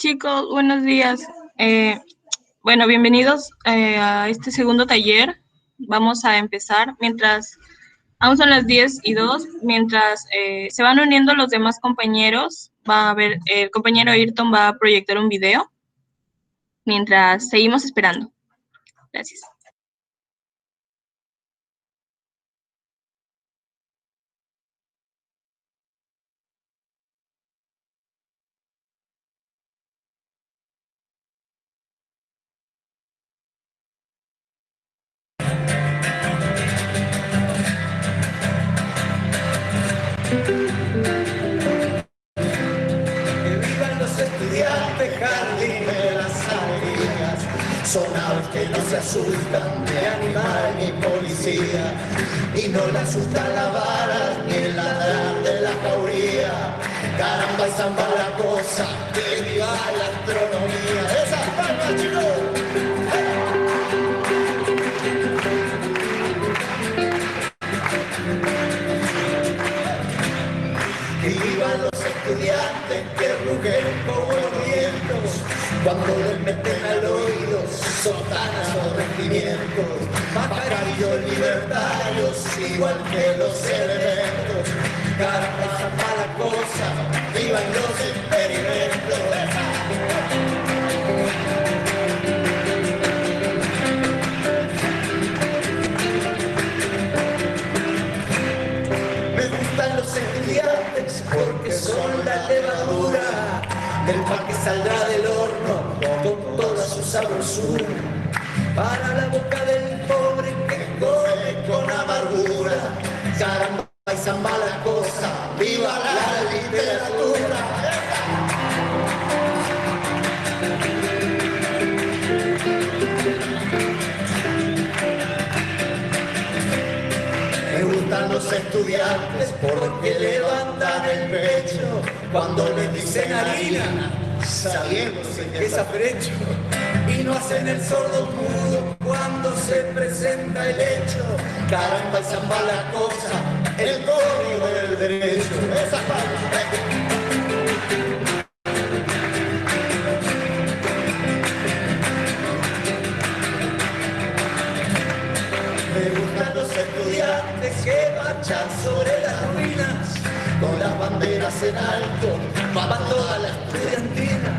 Chicos, buenos días. Bueno, bienvenidos a este segundo taller. Vamos a empezar mientras, aún son las 10:02, mientras se van uniendo los demás compañeros. Va a haber, el compañero Ayrton va a proyectar un video mientras seguimos esperando. Gracias. Que vivan los estudiantes, jardín de las alegrías. Son aves que no se asustan de animal ni policía, y no le asustan la vara ni el ladrar de la jauría. Caramba y zamba la cosa, que viva la astronomía. ¡Esas palmas, chicos! Que vivan los estudiantes que rugen como los vientos cuando les meten al oído sotanas o regimientos, pajarillos libertarios igual que los elementos. Caramba, mala cosa, vivan los experimentos. Me gustan los estudiantes porque son la levadura del pan que saldrá del horno con toda su sabrosura para la boca del pobre que come con amargura. Caramba y zamba la cosa, viva la literatura. Me gustan los estudiantes porque levantan el pecho cuando les dicen harina, sabiéndose que es afrecho, y no hacen el sordo mudo cuando se presenta el hecho. Caramba y zamba la cosa, el código del derecho. Esas palabras. Me gustan los estudiantes que marchan sobre las ruinas con las banderas en alto, para toda la estudiantina.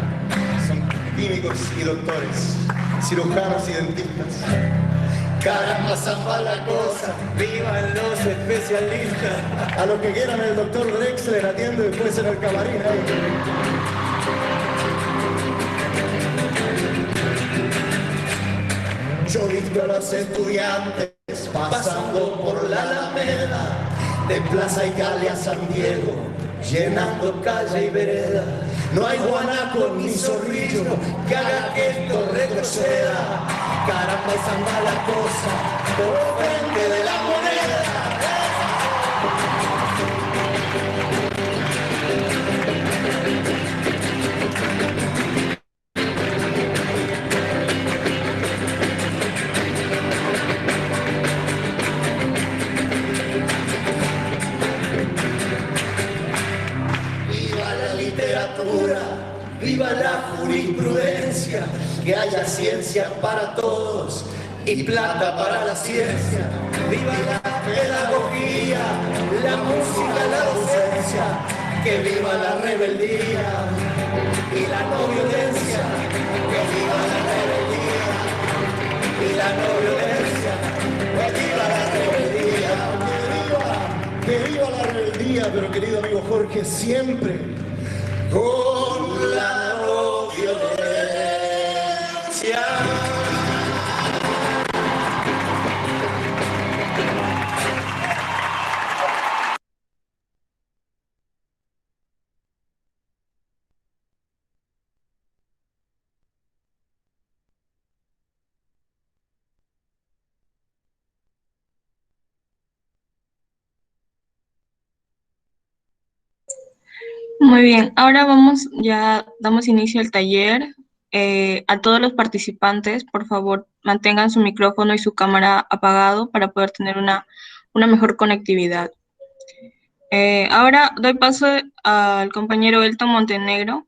Son químicos y doctores, cirujanos y dentistas. Caramba, zamba la cosa, vivan los especialistas. A lo que quieran, el doctor Drexler atiende después en el camarín. Yo he visto a los estudiantes pasando por la Alameda, de Plaza Italia a San Diego, llenando calle y vereda. No hay guanaco ni zorrillo que haga que esto retroceda. Caramba y zamba la cosa, por frente de la moneda. Viva la jurisprudencia, que haya ciencia para todos y plata para la ciencia. Viva la pedagogía, la música, la docencia, que viva la rebeldía y la no violencia, que viva la rebeldía y la no violencia, que viva la rebeldía, que viva la rebeldía, pero querido amigo Jorge, siempre con la no violencia. Muy bien, ahora ya damos inicio al taller. A todos los participantes, por favor, mantengan su micrófono y su cámara apagado para poder tener una mejor conectividad. Ahora doy paso al compañero Elton Montenegro,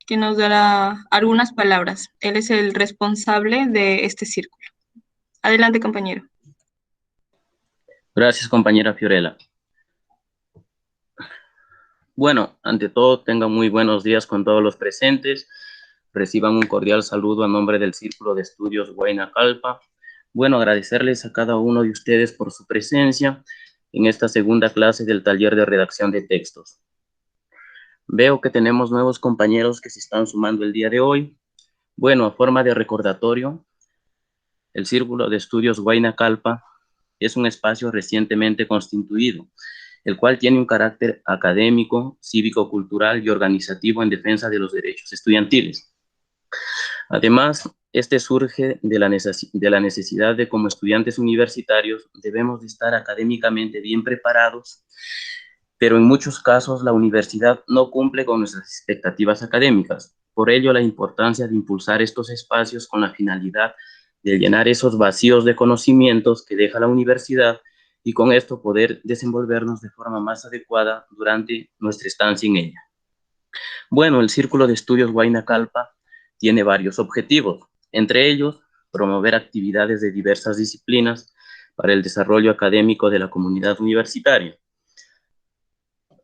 que nos dará algunas palabras. Él es el responsable de este círculo. Adelante, compañero. Gracias, compañera Fiorella. Bueno, ante todo, tengan muy buenos días con todos los presentes. Reciban un cordial saludo a nombre del Círculo de Estudios Huayna Calpa. Bueno, agradecerles a cada uno de ustedes por su presencia en esta segunda clase del taller de redacción de textos. Veo que tenemos nuevos compañeros que se están sumando el día de hoy. Bueno, a forma de recordatorio, el Círculo de Estudios Huayna Calpa es un espacio recientemente constituido, el cual tiene un carácter académico, cívico-cultural y organizativo en defensa de los derechos estudiantiles. Además, este surge de la necesidad de, como estudiantes universitarios, debemos de estar académicamente bien preparados, pero en muchos casos la universidad no cumple con nuestras expectativas académicas. Por ello, la importancia de impulsar estos espacios con la finalidad de llenar esos vacíos de conocimientos que deja la universidad y con esto poder desenvolvernos de forma más adecuada durante nuestra estancia en ella. Bueno, el Círculo de Estudios Huayna Calpa tiene varios objetivos, entre ellos promover actividades de diversas disciplinas para el desarrollo académico de la comunidad universitaria,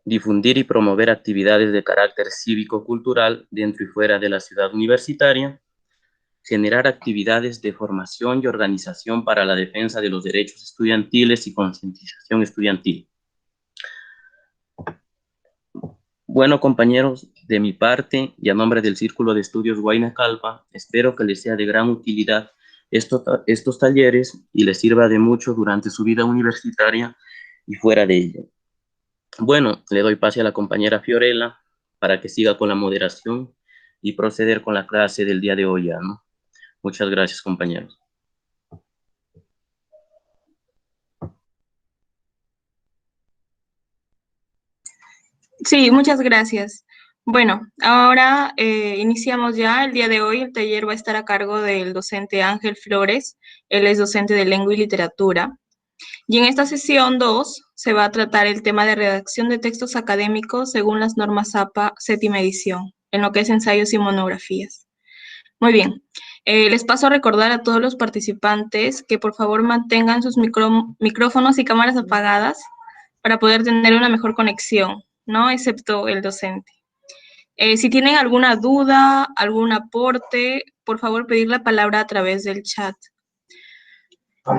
difundir y promover actividades de carácter cívico-cultural dentro y fuera de la ciudad universitaria, generar actividades de formación y organización para la defensa de los derechos estudiantiles y concientización estudiantil. Bueno, compañeros, de mi parte y a nombre del Círculo de Estudios Huayna Calpa, espero que les sea de gran utilidad estos talleres y les sirva de mucho durante su vida universitaria y fuera de ella. Bueno, le doy pase a la compañera Fiorella para que siga con la moderación y proceder con la clase del día de hoy ya, ¿no? Muchas gracias, compañeros. Sí, muchas gracias. Bueno, ahora iniciamos ya. El día de hoy el taller va a estar a cargo del docente Ángel Flores. Él es docente de Lengua y Literatura. Y en esta sesión 2 se va a tratar el tema de redacción de textos académicos según las normas APA séptima edición, en lo que es ensayos y monografías. Muy bien. Les paso a recordar a todos los participantes que por favor mantengan sus micrófonos y cámaras apagadas para poder tener una mejor conexión, ¿no? Excepto el docente. Si tienen alguna duda, algún aporte, por favor pedir la palabra a través del chat.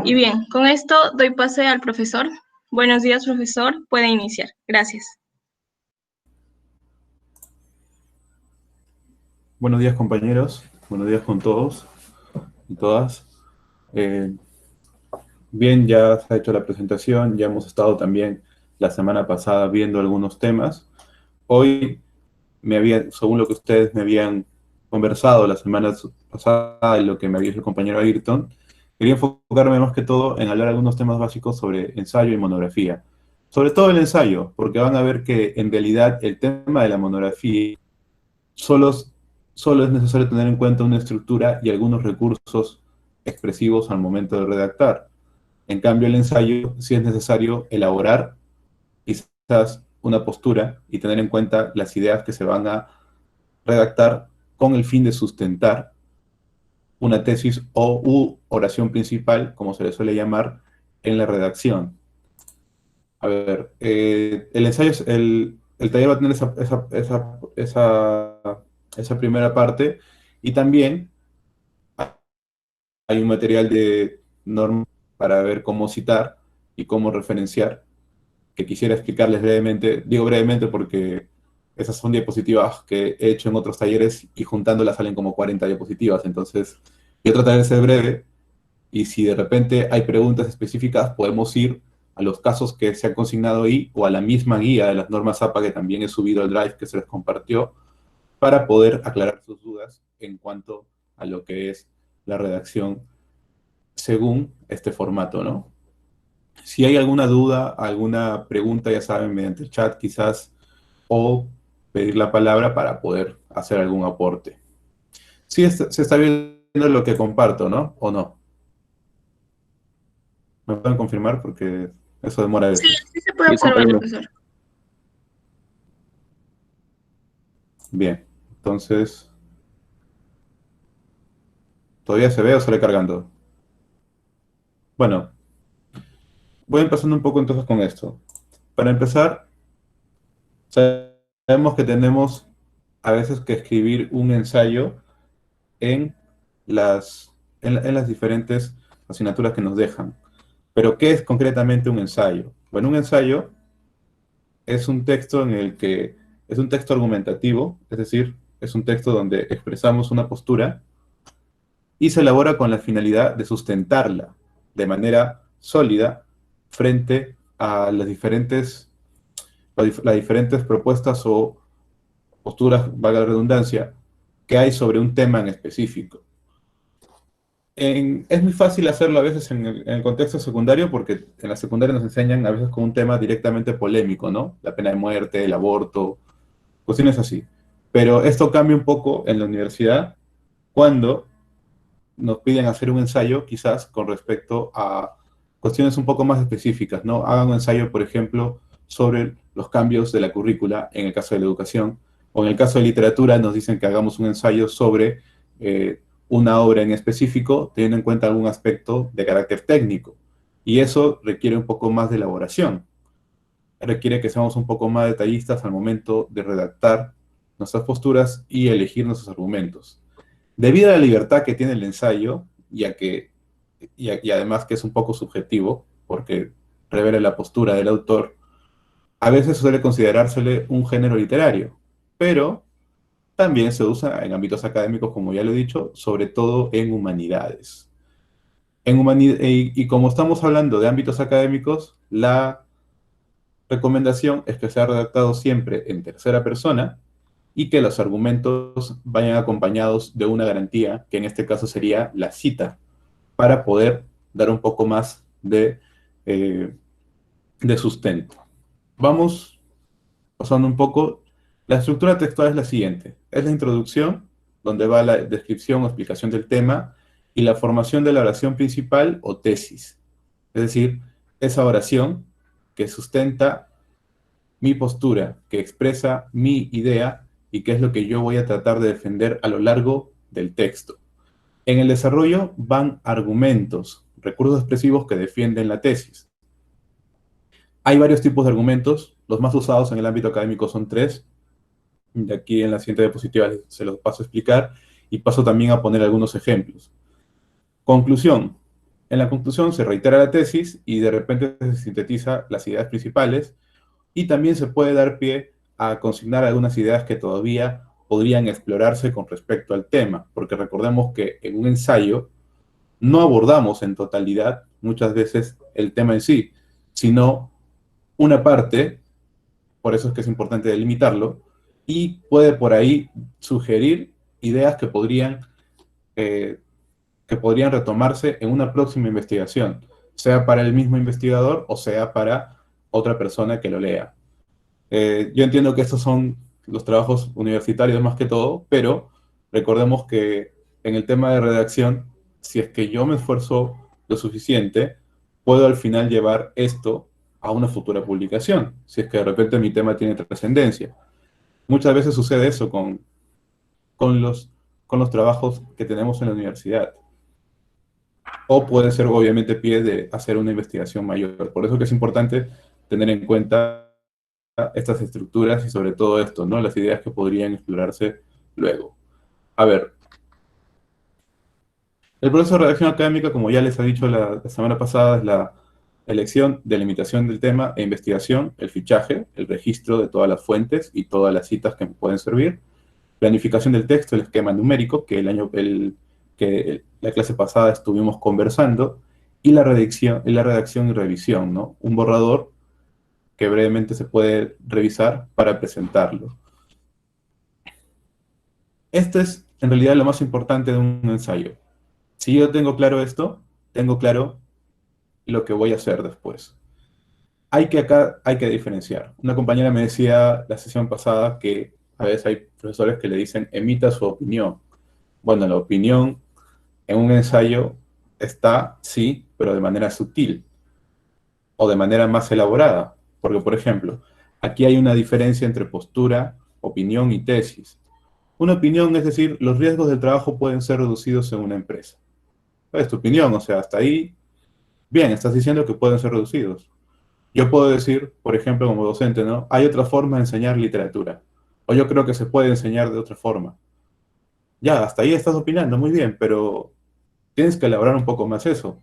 Y bien, con esto doy pase al profesor. Buenos días, profesor. Puede iniciar. Gracias. Buenos días, compañeros. Buenos días con todos y todas. Bien, ya se ha hecho la presentación. Ya hemos estado también la semana pasada viendo algunos temas. Hoy, según lo que ustedes me habían conversado la semana pasada y lo que me había dicho el compañero Ayrton, quería enfocarme más que todo en hablar algunos temas básicos sobre ensayo y monografía. Sobre todo el ensayo, porque van a ver que en realidad el tema de la monografía solo es necesario tener en cuenta una estructura y algunos recursos expresivos al momento de redactar. En cambio, el ensayo sí es necesario elaborar quizás una postura y tener en cuenta las ideas que se van a redactar con el fin de sustentar una tesis u oración principal, como se le suele llamar, en la redacción. A ver, el ensayo, el taller va a tener esa primera parte y también hay un material de norma para ver cómo citar y cómo referenciar, que quisiera explicarles brevemente. Digo brevemente porque esas son diapositivas que he hecho en otros talleres y juntándolas salen como 40 diapositivas. Entonces, yo trataré de ser breve y si de repente hay preguntas específicas, podemos ir a los casos que se han consignado ahí o a la misma guía de las normas APA que también he subido al Drive que se les compartió para poder aclarar sus dudas en cuanto a lo que es la redacción según este formato, ¿no? Si hay alguna duda, alguna pregunta, ya saben, mediante el chat quizás, o pedir la palabra para poder hacer algún aporte. Sí, se está viendo lo que comparto, ¿no? ¿O no? ¿Me pueden confirmar? Porque eso demora a Sí, veces. sí se puede Sí, observar, compañero. profesor. Bien, Entonces, ¿todavía se ve o sale cargando? Bueno, voy empezando un poco entonces con esto. Para empezar, sabemos que tenemos a veces que escribir un ensayo en en las diferentes asignaturas que nos dejan. Pero, ¿qué es concretamente un ensayo? Bueno, un ensayo es un texto en el que es un texto argumentativo, es decir, es un texto donde expresamos una postura y se elabora con la finalidad de sustentarla de manera sólida frente a las diferentes propuestas o posturas, valga la redundancia, que hay sobre un tema en específico. Es muy fácil hacerlo a veces en el contexto secundario porque en la secundaria nos enseñan a veces con un tema directamente polémico, ¿no? La pena de muerte, el aborto, cuestiones así. Pero esto cambia un poco en la universidad cuando nos piden hacer un ensayo quizás con respecto a cuestiones un poco más específicas, ¿no? Hagan un ensayo, por ejemplo, sobre los cambios de la currícula en el caso de la educación, o en el caso de literatura nos dicen que hagamos un ensayo sobre una obra en específico, teniendo en cuenta algún aspecto de carácter técnico. Y eso requiere un poco más de elaboración. Requiere que seamos un poco más detallistas al momento de redactar nuestras posturas y elegir nuestros argumentos. Debido a la libertad que tiene el ensayo, y además que es un poco subjetivo, porque revela la postura del autor, a veces suele considerársele un género literario, pero también se usa en ámbitos académicos, como ya lo he dicho, sobre todo en humanidades. Y como estamos hablando de ámbitos académicos, la recomendación es que sea redactado siempre en tercera persona y que los argumentos vayan acompañados de una garantía, que en este caso sería la cita, para poder dar un poco más de sustento. Vamos pasando un poco. La estructura textual es la siguiente. Es la introducción, donde va la descripción o explicación del tema, y la formación de la oración principal o tesis. Es decir, esa oración que sustenta mi postura, que expresa mi idea y qué es lo que yo voy a tratar de defender a lo largo del texto. En el desarrollo van argumentos, recursos expresivos que defienden la tesis. Hay varios tipos de argumentos, los más usados en el ámbito académico son tres. De aquí en la siguiente diapositiva se los paso a explicar y paso también a poner algunos ejemplos. Conclusión. En la conclusión se reitera la tesis y de repente se sintetiza las ideas principales y también se puede dar pie a consignar algunas ideas que todavía podrían explorarse con respecto al tema, porque recordemos que en un ensayo no abordamos en totalidad muchas veces el tema en sí, sino una parte, por eso es que es importante delimitarlo, y puede por ahí sugerir ideas que podrían retomarse en una próxima investigación, sea para el mismo investigador o sea para otra persona que lo lea. Yo entiendo que estos son los trabajos universitarios más que todo, pero recordemos que en el tema de redacción, si es que yo me esfuerzo lo suficiente, puedo al final llevar esto a una futura publicación, si es que de repente mi tema tiene trascendencia. Muchas veces sucede eso con los trabajos que tenemos en la universidad. O puede ser obviamente pie de hacer una investigación mayor. Por eso que es importante tener en cuenta estas estructuras y sobre todo esto, ¿no? Las ideas que podrían explorarse luego. A ver, el proceso de redacción académica, como ya les he dicho la semana pasada, es la elección, delimitación del tema e investigación, el fichaje, el registro de todas las fuentes y todas las citas que me pueden servir, planificación del texto, el esquema numérico, que la clase pasada estuvimos conversando, y la redacción y revisión, ¿no? Un borrador que brevemente se puede revisar para presentarlo. Esto es en realidad lo más importante de un ensayo. Si yo tengo claro esto, tengo claro lo que voy a hacer después. Acá hay que diferenciar. Una compañera me decía la sesión pasada que a veces hay profesores que le dicen emita su opinión. Bueno, la opinión en un ensayo está, sí, pero de manera sutil o de manera más elaborada. Porque, por ejemplo, aquí hay una diferencia entre postura, opinión y tesis. Una opinión es decir, los riesgos del trabajo pueden ser reducidos en una empresa. Es tu opinión, o sea, hasta ahí, bien, estás diciendo que pueden ser reducidos. Yo puedo decir, por ejemplo, como docente, ¿no? Hay otra forma de enseñar literatura. O yo creo que se puede enseñar de otra forma. Ya, hasta ahí estás opinando, muy bien, pero tienes que elaborar un poco más eso.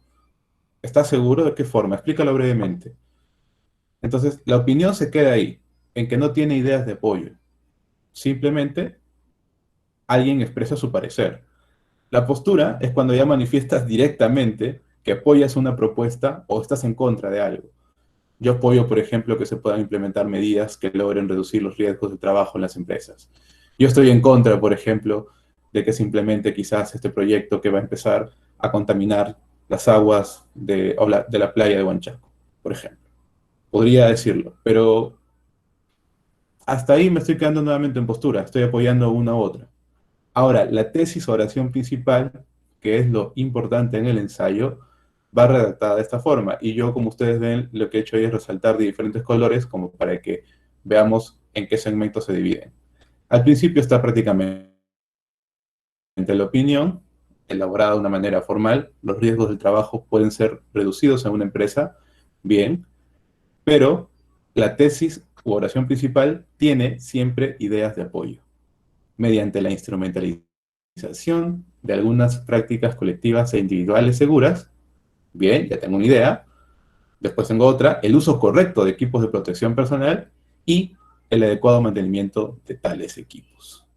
¿Estás seguro de qué forma? Explícalo brevemente. Entonces, la opinión se queda ahí, en que no tiene ideas de apoyo. Simplemente alguien expresa su parecer. La postura es cuando ya manifiestas directamente que apoyas una propuesta o estás en contra de algo. Yo apoyo, por ejemplo, que se puedan implementar medidas que logren reducir los riesgos de trabajo en las empresas. Yo estoy en contra, por ejemplo, de que se implemente quizás este proyecto que va a empezar a contaminar las aguas de la playa de Huanchaco, por ejemplo. Podría decirlo, pero hasta ahí me estoy quedando nuevamente en postura, estoy apoyando una u otra. Ahora, la tesis o oración principal, que es lo importante en el ensayo, va redactada de esta forma. Y yo, como ustedes ven, lo que he hecho ahí es resaltar de diferentes colores, como para que veamos en qué segmentos se dividen. Al principio está prácticamente la opinión, elaborada de una manera formal. Los riesgos del trabajo pueden ser reducidos en una empresa, bien, pero la tesis u oración principal tiene siempre ideas de apoyo, mediante la instrumentalización de algunas prácticas colectivas e individuales seguras. Bien, ya tengo una idea. Después tengo otra, el uso correcto de equipos de protección personal y el adecuado mantenimiento de tales equipos.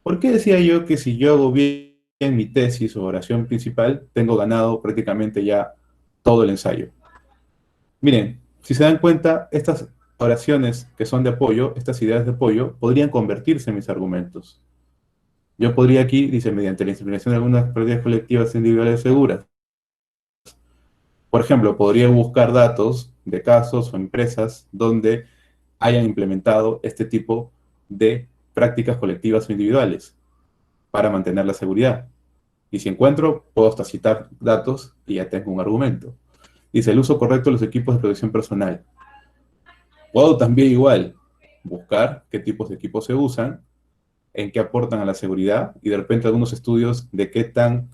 ¿Por qué decía yo que si yo hago bien mi tesis o oración principal, tengo ganado prácticamente ya todo el ensayo? Miren, si se dan cuenta, estas oraciones que son de apoyo, estas ideas de apoyo, podrían convertirse en mis argumentos. Yo podría aquí, dice, mediante la implementación de algunas prácticas colectivas e individuales seguras. Por ejemplo, podría buscar datos de casos o empresas donde hayan implementado este tipo de prácticas colectivas o individuales para mantener la seguridad. Y si encuentro, puedo hasta citar datos y ya tengo un argumento. Dice, el uso correcto de los equipos de protección personal. Puedo también igual buscar qué tipos de equipos se usan, en qué aportan a la seguridad y de repente algunos estudios de qué tan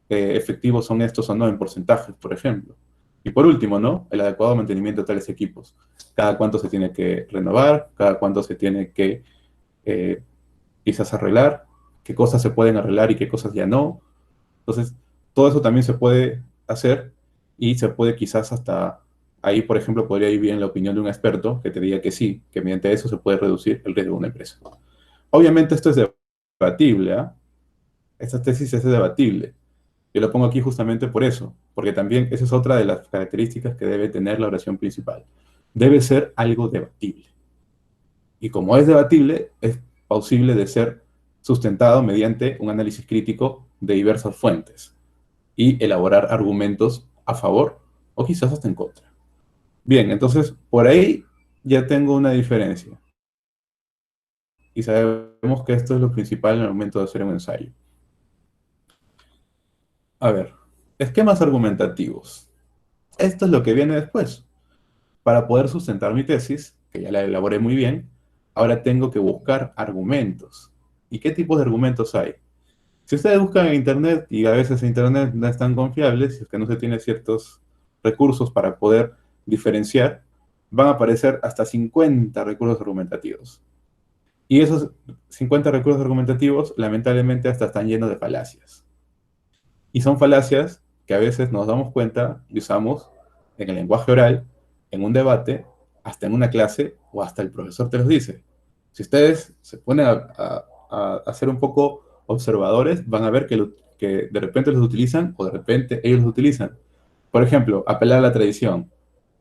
efectivos son estos o no en porcentajes, por ejemplo. Y por último, ¿no? El adecuado mantenimiento de tales equipos. Cada cuánto se tiene que renovar, cada cuánto se tiene que quizás arreglar, qué cosas se pueden arreglar y qué cosas ya no. Entonces, todo eso también se puede hacer y se puede quizás hasta ahí, por ejemplo, podría ir bien la opinión de un experto que te diga que sí, que mediante eso se puede reducir el riesgo de una empresa. Obviamente esto es debatible, ¿eh? Esta tesis es debatible. Yo lo pongo aquí justamente por eso, porque también esa es otra de las características que debe tener la oración principal. Debe ser algo debatible. Y como es debatible, es posible de ser sustentado mediante un análisis crítico de diversas fuentes y elaborar argumentos a favor o quizás hasta en contra. Bien, entonces por ahí ya tengo una diferencia. Y sabemos que esto es lo principal en el momento de hacer un ensayo. A ver, esquemas argumentativos. Esto es lo que viene después. Para poder sustentar mi tesis, que ya la elaboré muy bien, ahora tengo que buscar argumentos. ¿Y qué tipos de argumentos hay? Si ustedes buscan en Internet, y a veces Internet no es tan confiable, si es que no se tiene ciertos recursos para poder diferenciar, van a aparecer hasta 50 recursos argumentativos. Y esos 50 recursos argumentativos, lamentablemente, hasta están llenos de falacias. Y son falacias que a veces nos damos cuenta y usamos en el lenguaje oral, en un debate, hasta en una clase o hasta el profesor te los dice. Si ustedes se ponen a ser un poco observadores, van a ver que de repente los utilizan o de repente ellos los utilizan. Por ejemplo, apelar a la tradición,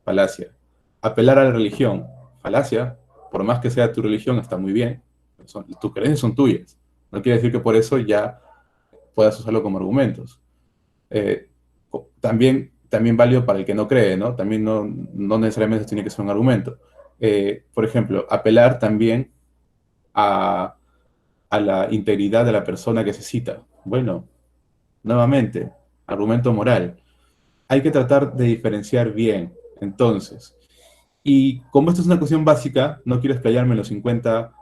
falacia. Apelar a la religión, falacia. Por más que sea tu religión, está muy bien. Tus creencias son tuyas. No quiere decir que por eso ya puedas usarlo como argumentos. Eh, también válido para el que no cree, ¿no? También no necesariamente tiene que ser un argumento. Por ejemplo, apelar también a la integridad de la persona que se cita. Bueno, nuevamente, argumento moral. Hay que tratar de diferenciar bien, entonces. Y como esto es una cuestión básica, no quiero explayarme en los 50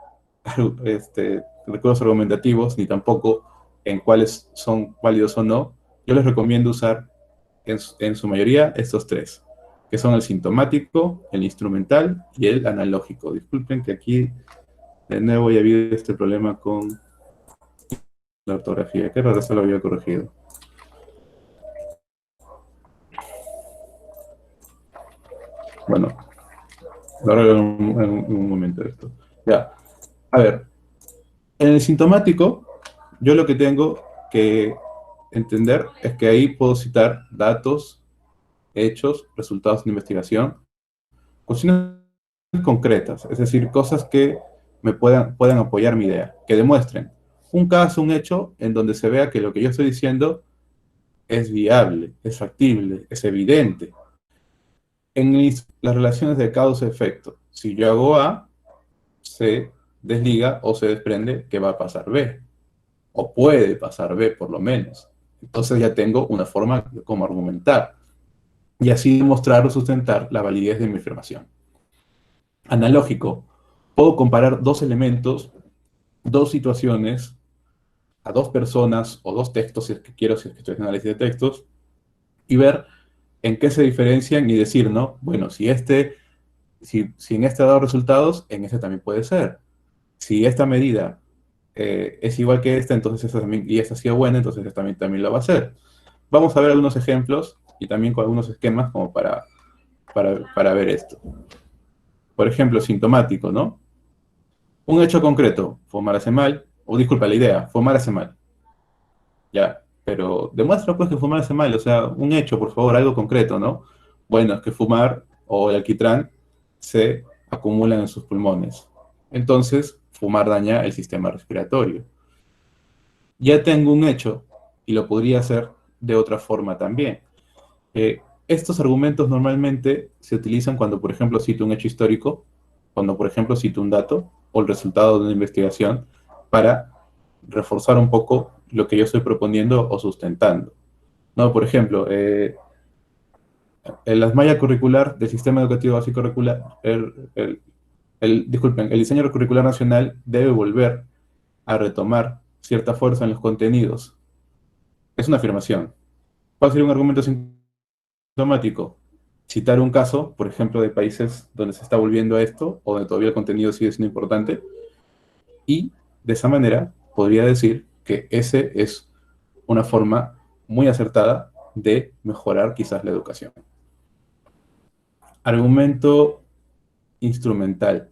recursos argumentativos, ni tampoco en cuáles son válidos o no, yo les recomiendo usar en su mayoría estos tres, que son el sintomático, el instrumental y el analógico. Disculpen que aquí de nuevo ya habido este problema con la ortografía, que raro, se lo había corregido. Bueno, ahora en un momento esto. Ya, a ver, en el sintomático, yo lo que tengo que entender es que ahí puedo citar datos, hechos, resultados de investigación, cuestiones concretas, es decir, cosas que me puedan apoyar mi idea, que demuestren un caso, un hecho, en donde se vea que lo que yo estoy diciendo es viable, es factible, es evidente. En las relaciones de causa-efecto, si yo hago A, se desliga o se desprende que va a pasar B, o puede pasar B por lo menos. Entonces ya tengo una forma de cómo argumentar y así demostrar o sustentar la validez de mi afirmación. Analógico, puedo comparar dos elementos, dos situaciones, a dos personas o dos textos, si es que quiero, si es que estoy haciendo análisis de textos, y ver en qué se diferencian y decir, ¿no? Bueno, si en este ha dado resultados, en este también puede ser. Si esta medida es igual que esta, entonces esta también, y esta ha sido buena, entonces esta también lo va a hacer. Vamos a ver algunos ejemplos y también con algunos esquemas como para ver esto. Por ejemplo, sintomático, ¿no? Un hecho concreto, fumar hace mal, o disculpa, la idea, fumar hace mal. Ya, pero demuestra pues que fumar hace mal, o sea, un hecho, por favor, algo concreto, ¿no? Bueno, es que fumar o el alquitrán se acumulan en sus pulmones. Entonces, fumar daña el sistema respiratorio. Ya tengo un hecho y lo podría hacer de otra forma también. Estos argumentos normalmente se utilizan cuando, por ejemplo, cito un hecho histórico, cuando, por ejemplo, cito un dato o el resultado de una investigación para reforzar un poco lo que yo estoy proponiendo o sustentando. ¿No? Por ejemplo, en la malla curricular del Sistema Educativo Básico Curricular, disculpen, el diseño curricular nacional debe volver a retomar cierta fuerza en los contenidos. Es una afirmación. ¿Cuál sería un argumento sintomático? Citar un caso, por ejemplo, de países donde se está volviendo a esto, o donde todavía el contenido sigue siendo importante, y de esa manera podría decir que ese es una forma muy acertada de mejorar quizás la educación. Argumento instrumental.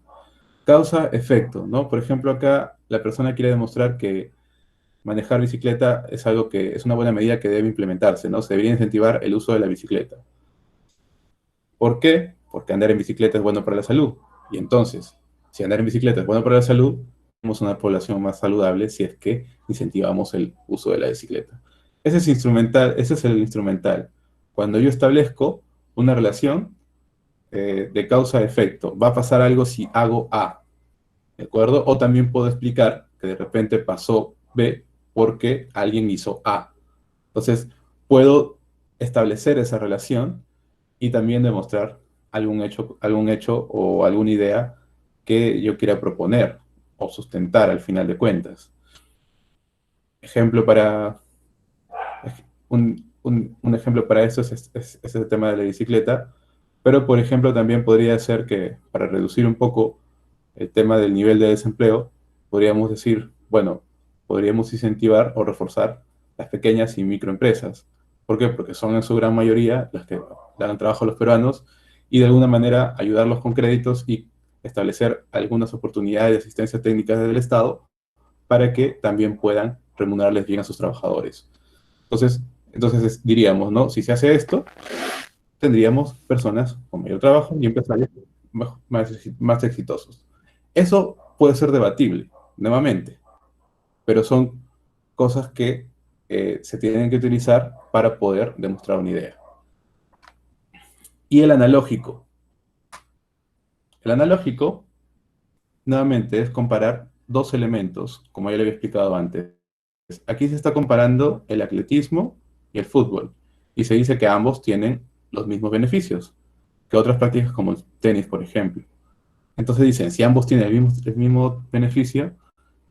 Causa-efecto, ¿no? Por ejemplo, acá la persona quiere demostrar que manejar bicicleta es algo que es una buena medida que debe implementarse, ¿no? Se debería incentivar el uso de la bicicleta. ¿Por qué? Porque andar en bicicleta es bueno para la salud. Y entonces, si andar en bicicleta es bueno para la salud, tenemos una población más saludable si es que incentivamos el uso de la bicicleta. Ese es el instrumental. Cuando yo establezco una relación de causa-efecto, va a pasar algo si hago A, ¿de acuerdo? O también puedo explicar que de repente pasó B porque alguien hizo A. Entonces, puedo establecer esa relación y también demostrar algún hecho o alguna idea que yo quiera proponer o sustentar al final de cuentas. Ejemplo para un ejemplo para eso es el tema de la bicicleta, pero por ejemplo también podría ser que para reducir un poco el tema del nivel de desempleo, podríamos decir, bueno, podríamos incentivar o reforzar las pequeñas y microempresas. ¿Por qué? Porque son en su gran mayoría las que dan trabajo a los peruanos y de alguna manera ayudarlos con créditos y establecer algunas oportunidades de asistencia técnica desde el Estado para que también puedan remunerarles bien a sus trabajadores. Entonces diríamos, ¿no? Si se hace esto, tendríamos personas con mayor trabajo y empresarios más exitosos. Eso puede ser debatible, nuevamente, pero son cosas que se tienen que utilizar para poder demostrar una idea. Y el analógico. El analógico, nuevamente, es comparar dos elementos, como ya le había explicado antes. Aquí se está comparando el atletismo y el fútbol, y se dice que ambos tienen los mismos beneficios que otras prácticas como el tenis, por ejemplo. Entonces dicen, si ambos tienen el mismo beneficio,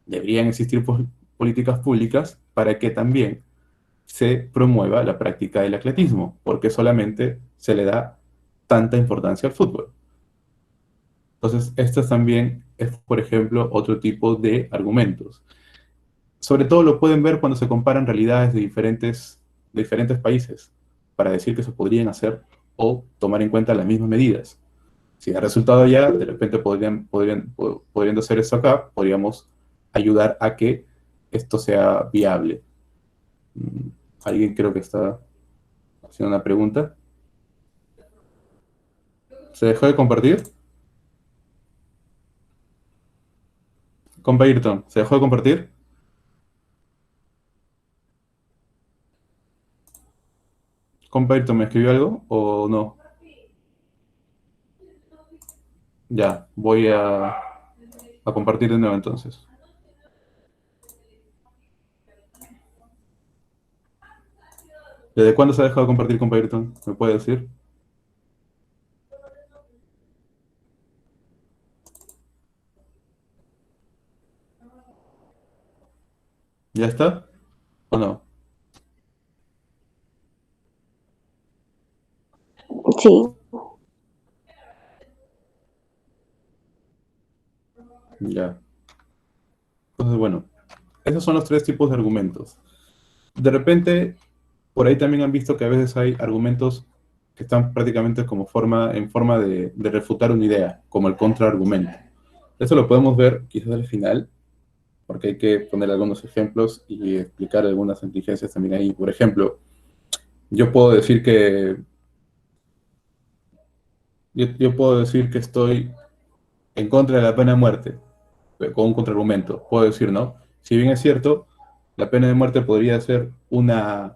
deberían existir políticas públicas para que también se promueva la práctica del atletismo, porque solamente se le da tanta importancia al fútbol. Entonces, esto también es, por ejemplo, otro tipo de argumentos. Sobre todo lo pueden ver cuando se comparan realidades de diferentes países, para decir que se podrían hacer o tomar en cuenta las mismas medidas. Si ha resultado allá, de repente podrían hacer esto acá, podríamos ayudar a que esto sea viable. Alguien creo que está haciendo una pregunta. ¿Se dejó de compartir? Compa Ayrton, ¿se dejó de compartir? Compa Ayrton, ¿me escribió algo o no? Ya, voy a compartir de nuevo entonces. ¿Desde cuándo se ha dejado de compartir, compa Ayrton? ¿Me puede decir? ¿Ya está? ¿O no? Sí. Ya. Entonces, bueno, esos son los tres tipos de argumentos. De repente, por ahí también han visto que a veces hay argumentos que están prácticamente como en forma de refutar una idea, como el contraargumento. Eso lo podemos ver quizás al final, porque hay que poner algunos ejemplos y explicar algunas inteligencias también ahí. Por ejemplo, yo puedo decir que yo puedo decir que estoy en contra de la pena de muerte, con un contraargumento. Puedo decir, ¿no? Si bien es cierto, la pena de muerte podría ser una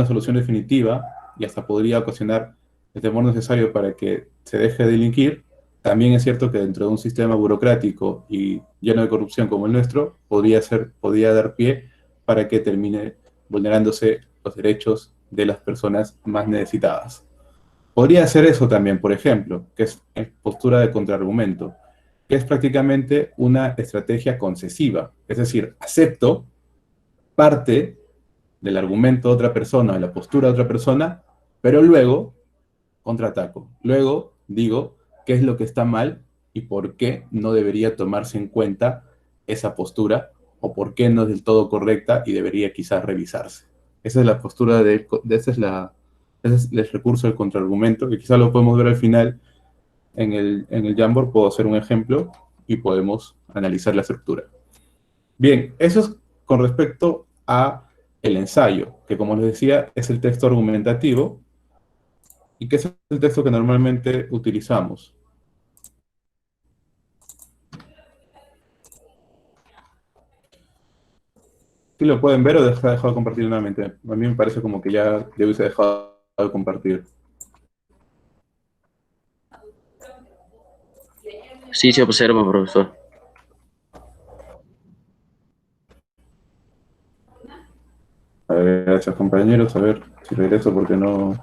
solución definitiva y hasta podría ocasionar el temor necesario para que se deje de delinquir, también es cierto que dentro de un sistema burocrático y lleno de corrupción como el nuestro, podría dar pie para que termine vulnerándose los derechos de las personas más necesitadas. Podría ser eso también, por ejemplo, que es postura de contraargumento, que es prácticamente una estrategia concesiva, es decir, acepto parte del argumento de otra persona, de la postura de otra persona, pero luego contraataco. Luego digo qué es lo que está mal y por qué no debería tomarse en cuenta esa postura o por qué no es del todo correcta y debería quizás revisarse. Esa es la postura ese es el recurso del contraargumento, que quizás lo podemos ver al final en el Jamboard. Puedo hacer un ejemplo y podemos analizar la estructura. Bien, eso es con respecto a el ensayo, que como les decía, es el texto argumentativo y que es el texto que normalmente utilizamos. ¿Sí lo pueden ver o dejado de compartir nuevamente? A mí me parece como que ya hubiese dejado de compartir. Sí, se observa, profesor. A ver, gracias compañeros, a ver si regreso porque no...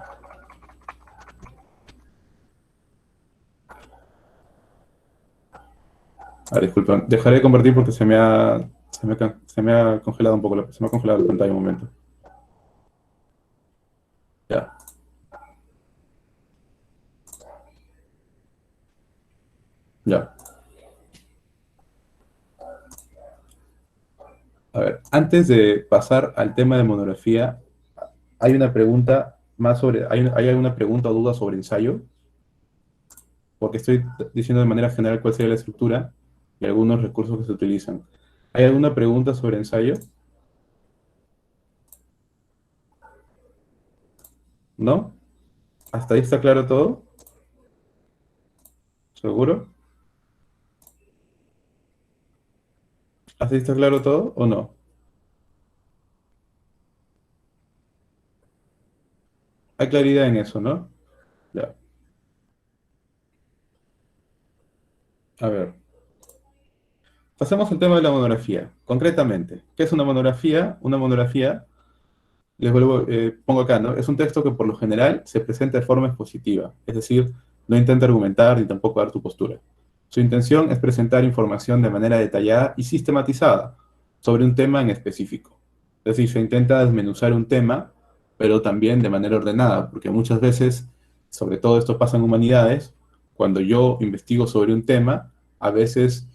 Disculpen, dejaré de compartir porque se me ha congelado un poco, se me ha congelado la pantalla un momento. Ya. Ya. A ver, antes de pasar al tema de monografía, hay una pregunta más sobre, ¿hay alguna pregunta o duda sobre ensayo? Porque estoy diciendo de manera general cuál sería la estructura y algunos recursos que se utilizan. ¿Hay alguna pregunta sobre ensayo? ¿No? ¿Hasta ahí está claro todo? ¿Seguro? ¿Hasta ahí está claro todo o no? Hay claridad en eso, ¿no? Ya. A ver. Pasemos al tema de la monografía. Concretamente, ¿qué es una monografía? Una monografía, les pongo acá, ¿no? Es un texto que por lo general se presenta de forma expositiva. Es decir, No intenta argumentar ni tampoco dar tu postura. Su intención es presentar información de manera detallada y sistematizada sobre un tema en específico. Es decir, se intenta desmenuzar un tema, pero también de manera ordenada, porque muchas veces, sobre todo esto pasa en humanidades, cuando yo investigo sobre un tema, a veces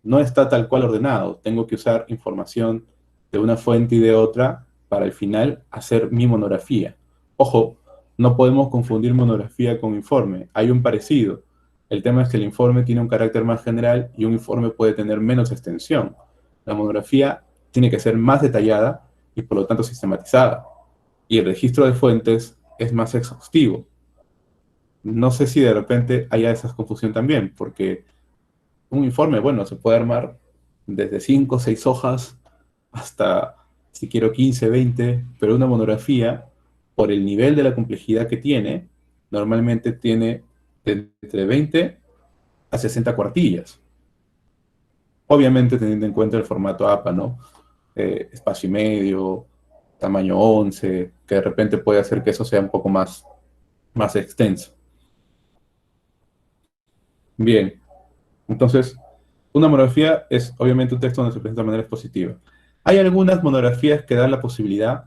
no está tal cual ordenado. Tengo que usar información de una fuente y de otra para al final hacer mi monografía. Ojo, no podemos confundir monografía con informe. Hay un parecido. El tema es que el informe tiene un carácter más general y un informe puede tener menos extensión. La monografía tiene que ser más detallada y por lo tanto sistematizada. Y el registro de fuentes es más exhaustivo. No sé si de repente haya esa confusión también, porque un informe, bueno, se puede armar desde 5 o 6 hojas hasta, si quiero, 15, 20, pero una monografía, por el nivel de la complejidad que tiene, normalmente tiene entre 20 a 60 cuartillas. Obviamente teniendo en cuenta el formato APA, ¿no? Espacio y medio, tamaño 11, que de repente puede hacer que eso sea un poco más extenso. Bien, entonces, una monografía es obviamente un texto donde se presenta de manera expositiva. Hay algunas monografías que dan la posibilidad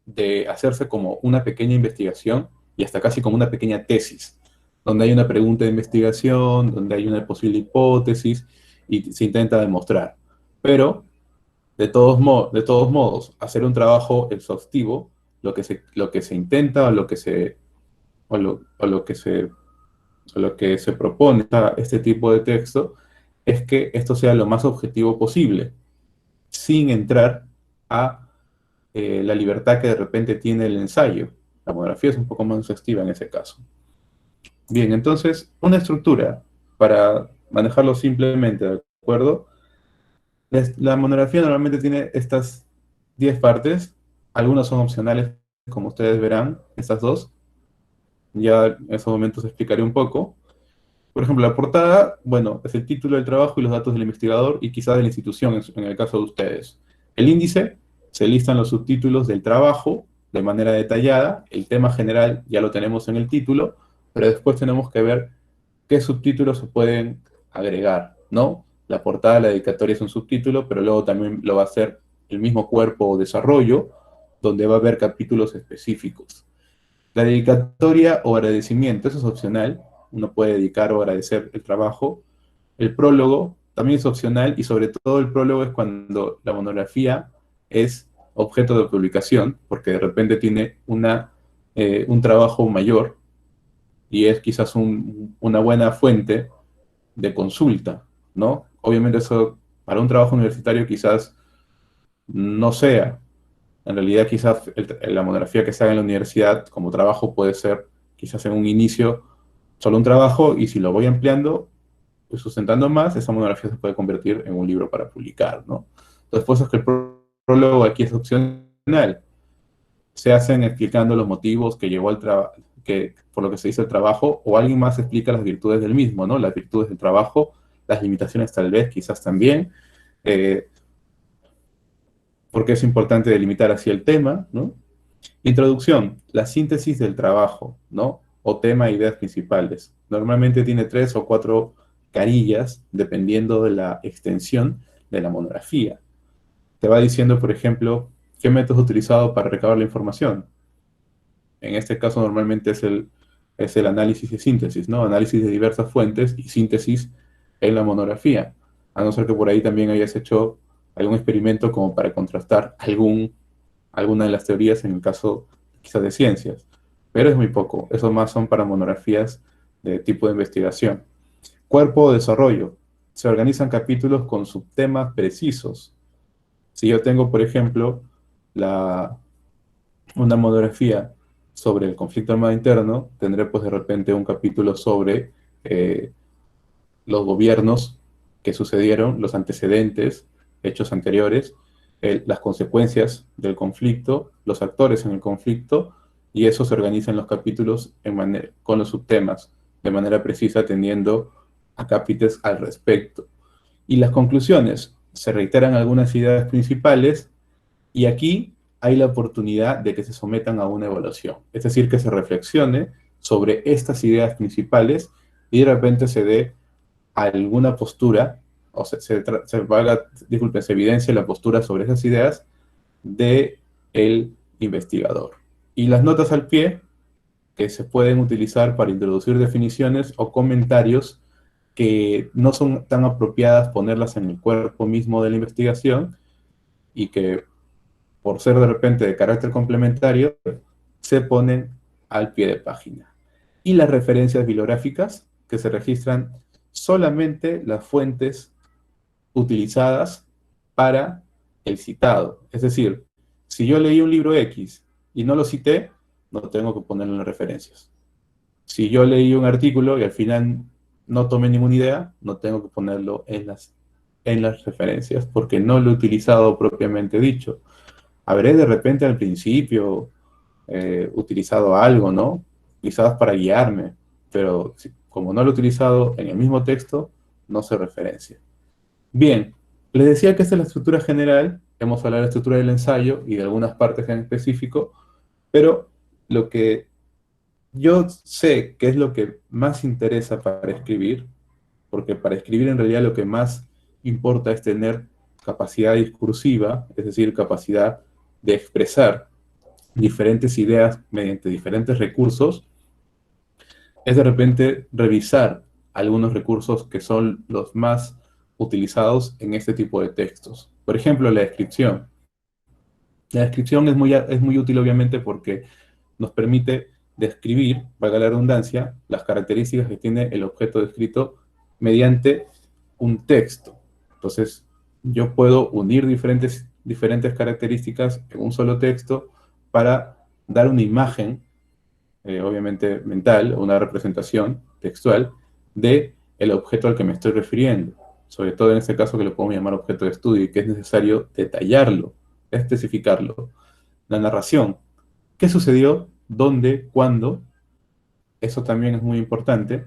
de hacerse como una pequeña investigación y hasta casi como una pequeña tesis, donde hay una pregunta de investigación, donde hay una posible hipótesis y se intenta demostrar. Pero, de todos modos, hacer un trabajo exhaustivo, lo que se intenta o lo que se propone este tipo de texto es que esto sea lo más objetivo posible, sin entrar a la libertad que de repente tiene el ensayo. La monografía es un poco más exhaustiva en ese caso. Bien, entonces, una estructura para manejarlo simplemente, ¿de acuerdo? La monografía normalmente tiene estas 10 partes, algunas son opcionales, como ustedes verán, estas dos. Ya en esos momentos explicaré un poco. Por ejemplo, la portada, bueno, es el título del trabajo y los datos del investigador y quizás de la institución en el caso de ustedes. El índice, se listan los subtítulos del trabajo de manera detallada. El tema general ya lo tenemos en el título, pero después tenemos que ver qué subtítulos se pueden agregar, ¿no? La portada, la dedicatoria es un subtítulo, pero luego también lo va a hacer el mismo cuerpo o desarrollo, donde va a haber capítulos específicos. La dedicatoria o agradecimiento, eso es opcional, uno puede dedicar o agradecer el trabajo. El prólogo también es opcional y sobre todo el prólogo es cuando la monografía es objeto de publicación, porque de repente tiene un trabajo mayor y es quizás una buena fuente de consulta, ¿no? Obviamente eso para un trabajo universitario quizás no sea. En realidad quizás la monografía que se haga en la universidad como trabajo puede ser quizás en un inicio solo un trabajo y si lo voy ampliando, pues sustentando más, esa monografía se puede convertir en un libro para publicar, ¿no? Entonces, por eso es que el prólogo aquí es opcional. Se hacen explicando los motivos que llevó al trabajo, por lo que se hizo el trabajo, o alguien más explica las virtudes del mismo, ¿no? Las virtudes del trabajo, las limitaciones tal vez, quizás también, porque es importante delimitar así el tema, ¿no? Introducción, la síntesis del trabajo, ¿no? O tema e ideas principales. Normalmente tiene 3 o 4 carillas, dependiendo de la extensión de la monografía. Te va diciendo, por ejemplo, qué método es utilizado para recabar la información. En este caso, normalmente es el análisis y síntesis, ¿no? Análisis de diversas fuentes y síntesis en la monografía. A no ser que por ahí también hayas hecho algún experimento como para contrastar alguna de las teorías en el caso quizás de ciencias, pero es muy poco. Esos más son para monografías de tipo de investigación. Cuerpo o desarrollo. Se organizan capítulos con subtemas precisos. Si yo tengo, por ejemplo, una monografía sobre el conflicto armado interno, tendré pues de repente un capítulo sobre los gobiernos que sucedieron, los antecedentes, hechos anteriores, las consecuencias del conflicto, los actores en el conflicto, y eso se organiza en los capítulos con los subtemas, de manera precisa, atendiendo a capítulos al respecto. Y las conclusiones, se reiteran algunas ideas principales, y aquí hay la oportunidad de que se sometan a una evaluación, es decir, que se reflexione sobre estas ideas principales y de repente se dé alguna postura, o disculpen, se evidencia la postura sobre esas ideas de el investigador. Y las notas al pie, que se pueden utilizar para introducir definiciones o comentarios que no son tan apropiadas ponerlas en el cuerpo mismo de la investigación y que, por ser de repente de carácter complementario, se ponen al pie de página. Y las referencias bibliográficas, que se registran solamente las fuentes utilizadas para el citado. Es decir, si yo leí un libro X y no lo cité, no tengo que ponerlo en las referencias. Si yo leí un artículo y al final no tomé ninguna idea, no tengo que ponerlo en las referencias, porque no lo he utilizado propiamente dicho. Habré de repente al principio utilizado algo, ¿no? Quizás para guiarme, pero como no lo he utilizado en el mismo texto, no se referencia. Bien, les decía que esta es la estructura general, hemos hablado de la estructura del ensayo y de algunas partes en específico, pero lo que yo sé que es lo que más interesa para escribir, porque para escribir en realidad lo que más importa es tener capacidad discursiva, es decir, capacidad de expresar diferentes ideas mediante diferentes recursos, es de repente revisar algunos recursos que son los más utilizados en este tipo de textos. Por ejemplo, la descripción. La descripción es muy útil, obviamente, porque nos permite describir, valga la redundancia, las características que tiene el objeto descrito mediante un texto. Entonces, yo puedo unir diferentes características en un solo texto para dar una imagen, obviamente mental, una representación textual, de el objeto al que me estoy refiriendo. Sobre todo en este caso que lo podemos llamar objeto de estudio y que es necesario detallarlo, especificarlo. La narración. ¿Qué sucedió? ¿Dónde? ¿Cuándo? Eso también es muy importante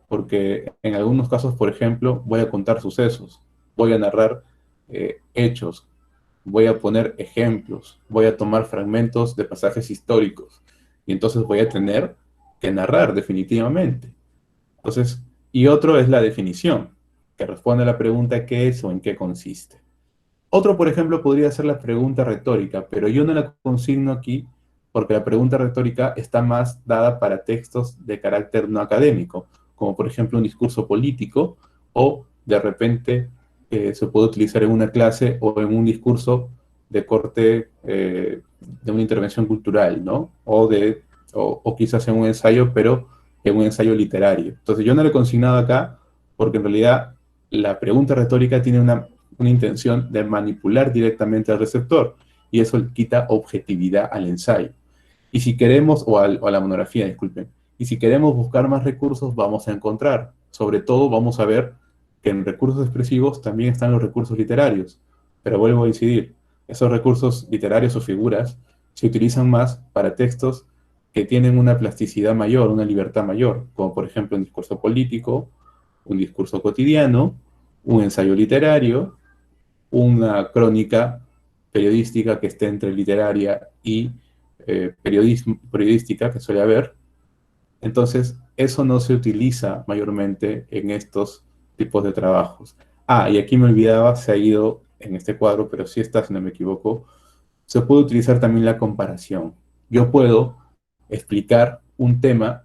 porque en algunos casos, por ejemplo, voy a contar sucesos, voy a narrar hechos, voy a poner ejemplos, voy a tomar fragmentos de pasajes históricos y entonces voy a tener que narrar definitivamente. Entonces, y otro es la definición, que responde a la pregunta ¿qué es o en qué consiste? Otro, por ejemplo, podría ser la pregunta retórica, pero yo no la consigno aquí porque la pregunta retórica está más dada para textos de carácter no académico, como por ejemplo un discurso político, o de repente se puede utilizar en una clase o en un discurso de corte de una intervención cultural, ¿no? O quizás en un ensayo, pero en un ensayo literario. Entonces yo no lo he consignado acá porque en realidad la pregunta retórica tiene una intención de manipular directamente al receptor, y eso le quita objetividad al ensayo. Y si queremos, o a la monografía, disculpen, y si queremos buscar más recursos, vamos a encontrar. Sobre todo vamos a ver que en recursos expresivos también están los recursos literarios. Pero vuelvo a incidir, esos recursos literarios o figuras se utilizan más para textos que tienen una plasticidad mayor, una libertad mayor, como por ejemplo un discurso político, un discurso cotidiano, un ensayo literario, una crónica periodística que esté entre literaria y periodística que suele haber. Entonces, eso no se utiliza mayormente en estos tipos de trabajos. Ah, y aquí me olvidaba, se ha ido en este cuadro, pero sí está, si no me equivoco, se puede utilizar también la comparación. Yo puedo explicar un tema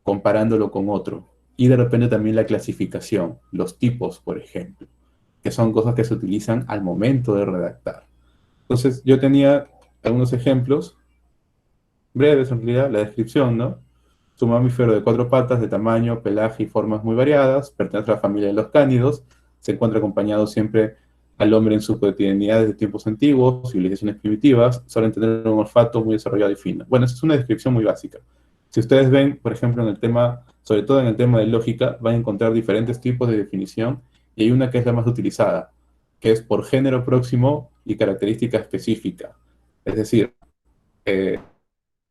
comparándolo con otro, y de repente también la clasificación, los tipos, por ejemplo, que son cosas que se utilizan al momento de redactar. Entonces, yo tenía algunos ejemplos, breves en realidad, la descripción, ¿no? Es un mamífero de 4 patas, de tamaño, pelaje y formas muy variadas, pertenece a la familia de los cánidos, se encuentra acompañado siempre al hombre en su cotidianidad desde tiempos antiguos, civilizaciones primitivas, suelen tener un olfato muy desarrollado y fino. Bueno, esa es una descripción muy básica. Si ustedes ven, por ejemplo, en el tema, sobre todo en el tema de lógica, van a encontrar diferentes tipos de definición, y hay una que es la más utilizada, que es por género próximo y característica específica. Es decir, en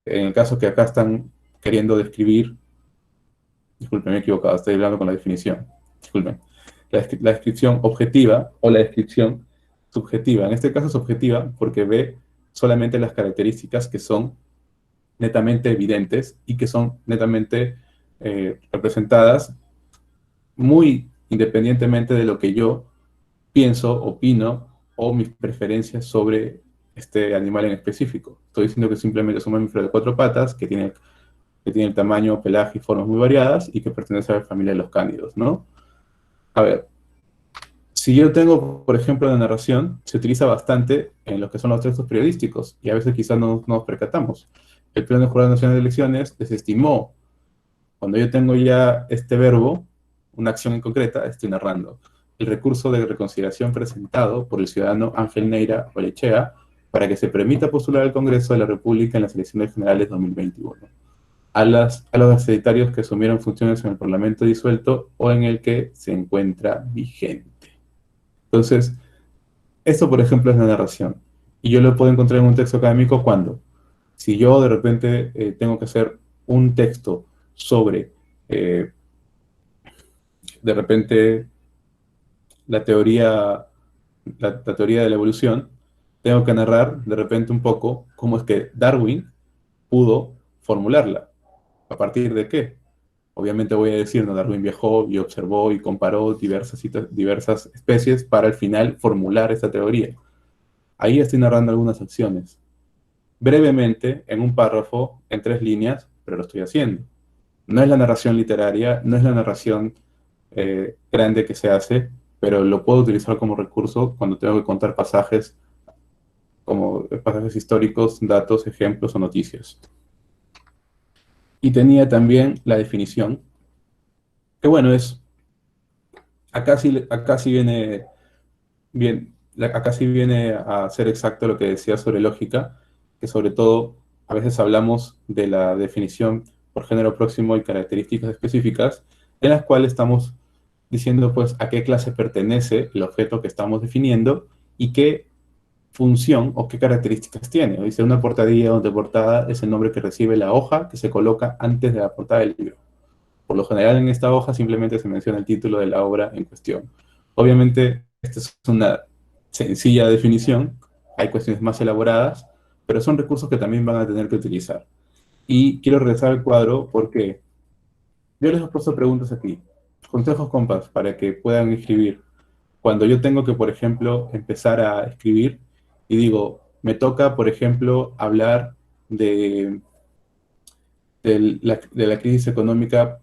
el caso que acá están queriendo describir, disculpen, me he equivocado, estoy hablando con la definición, disculpen, la descripción objetiva o la descripción subjetiva. En este caso es objetiva porque ve solamente las características que son netamente evidentes y que son netamente representadas muy independientemente de lo que yo pienso, opino o mis preferencias sobre este animal en específico. Estoy diciendo que simplemente es un mamífero de 4 patas que tiene el tamaño, pelaje y formas muy variadas y que pertenece a la familia de los cánidos, ¿no? A ver, si yo tengo, por ejemplo, la narración, se utiliza bastante en lo que son los textos periodísticos y a veces quizás no nos percatamos. El Pleno Jurado Nacional de Elecciones desestimó, cuando yo tengo ya este verbo, una acción en concreta, estoy narrando, el recurso de reconsideración presentado por el ciudadano Ángel Neira Olechea para que se permita postular al Congreso de la República en las elecciones generales 2021. A los secretarios que asumieron funciones en el Parlamento disuelto o en el que se encuentra vigente. Entonces, esto, por ejemplo, es la narración. Y yo lo puedo encontrar en un texto académico cuando, si yo de repente tengo que hacer un texto sobre, de repente, la teoría, la teoría de la evolución, tengo que narrar de repente un poco cómo es que Darwin pudo formularla. ¿A partir de qué? Obviamente voy a decir, no, Darwin viajó y observó y comparó diversas especies para al final formular esta teoría. Ahí estoy narrando algunas acciones. Brevemente, en un párrafo, en 3 líneas, pero lo estoy haciendo. No es la narración literaria, no es la narración grande que se hace, pero lo puedo utilizar como recurso cuando tengo que contar pasajes, como pasajes históricos, datos, ejemplos o noticias. Y tenía también la definición, que bueno, acá sí viene bien, acá sí viene a ser exacto lo que decía sobre lógica, que sobre todo a veces hablamos de la definición por género próximo y características específicas, en las cuales estamos diciendo pues a qué clase pertenece el objeto que estamos definiendo y qué función o qué características tiene. Dice una portadilla donde portada es el nombre que recibe la hoja que se coloca antes de la portada del libro. Por lo general en esta hoja simplemente se menciona el título de la obra en cuestión. Obviamente esta es una sencilla definición, hay cuestiones más elaboradas, pero son recursos que también van a tener que utilizar. Y quiero regresar al cuadro porque yo les he puesto preguntas aquí, consejos compas, para que puedan escribir. Cuando yo tengo que, por ejemplo, empezar a escribir y digo, me toca, por ejemplo, hablar de la crisis económica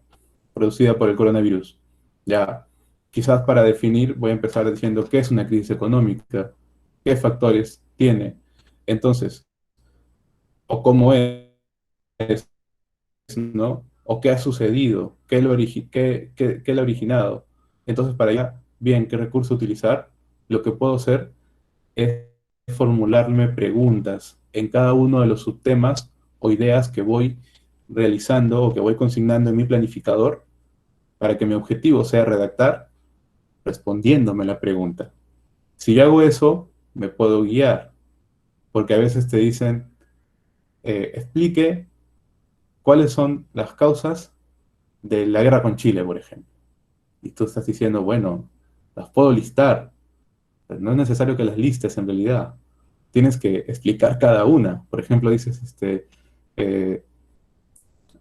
producida por el coronavirus. Ya, quizás para definir voy a empezar diciendo qué es una crisis económica, qué factores tiene, entonces, o cómo es, ¿no? O qué ha sucedido, qué lo ha originado. Entonces, para allá, bien, ¿qué recurso utilizar? Lo que puedo hacer es formularme preguntas en cada uno de los subtemas o ideas que voy realizando o que voy consignando en mi planificador para que mi objetivo sea redactar respondiéndome la pregunta. Si yo hago eso, me puedo guiar, porque a veces te dicen, explique cuáles son las causas de la guerra con Chile, por ejemplo. Y tú estás diciendo, bueno, las puedo listar, pero no es necesario que las listes en realidad. Tienes que explicar cada una. Por ejemplo, dices,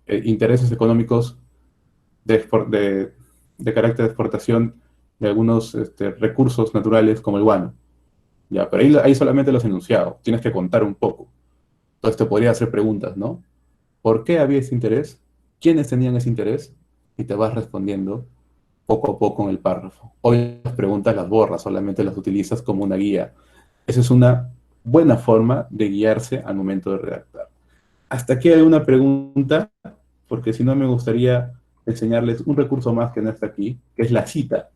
intereses económicos de carácter de exportación de algunos recursos naturales como el guano. Ya, pero ahí solamente los enunciados. Tienes que contar un poco. Entonces te podría hacer preguntas, ¿no? ¿Por qué había ese interés? ¿Quiénes tenían ese interés? Y te vas respondiendo poco a poco en el párrafo. Hoy las preguntas las borras, solamente las utilizas como una guía. Esa es una buena forma de guiarse al momento de redactar. Hasta aquí hay una pregunta, porque si no me gustaría enseñarles un recurso más que no está aquí, que es la cita.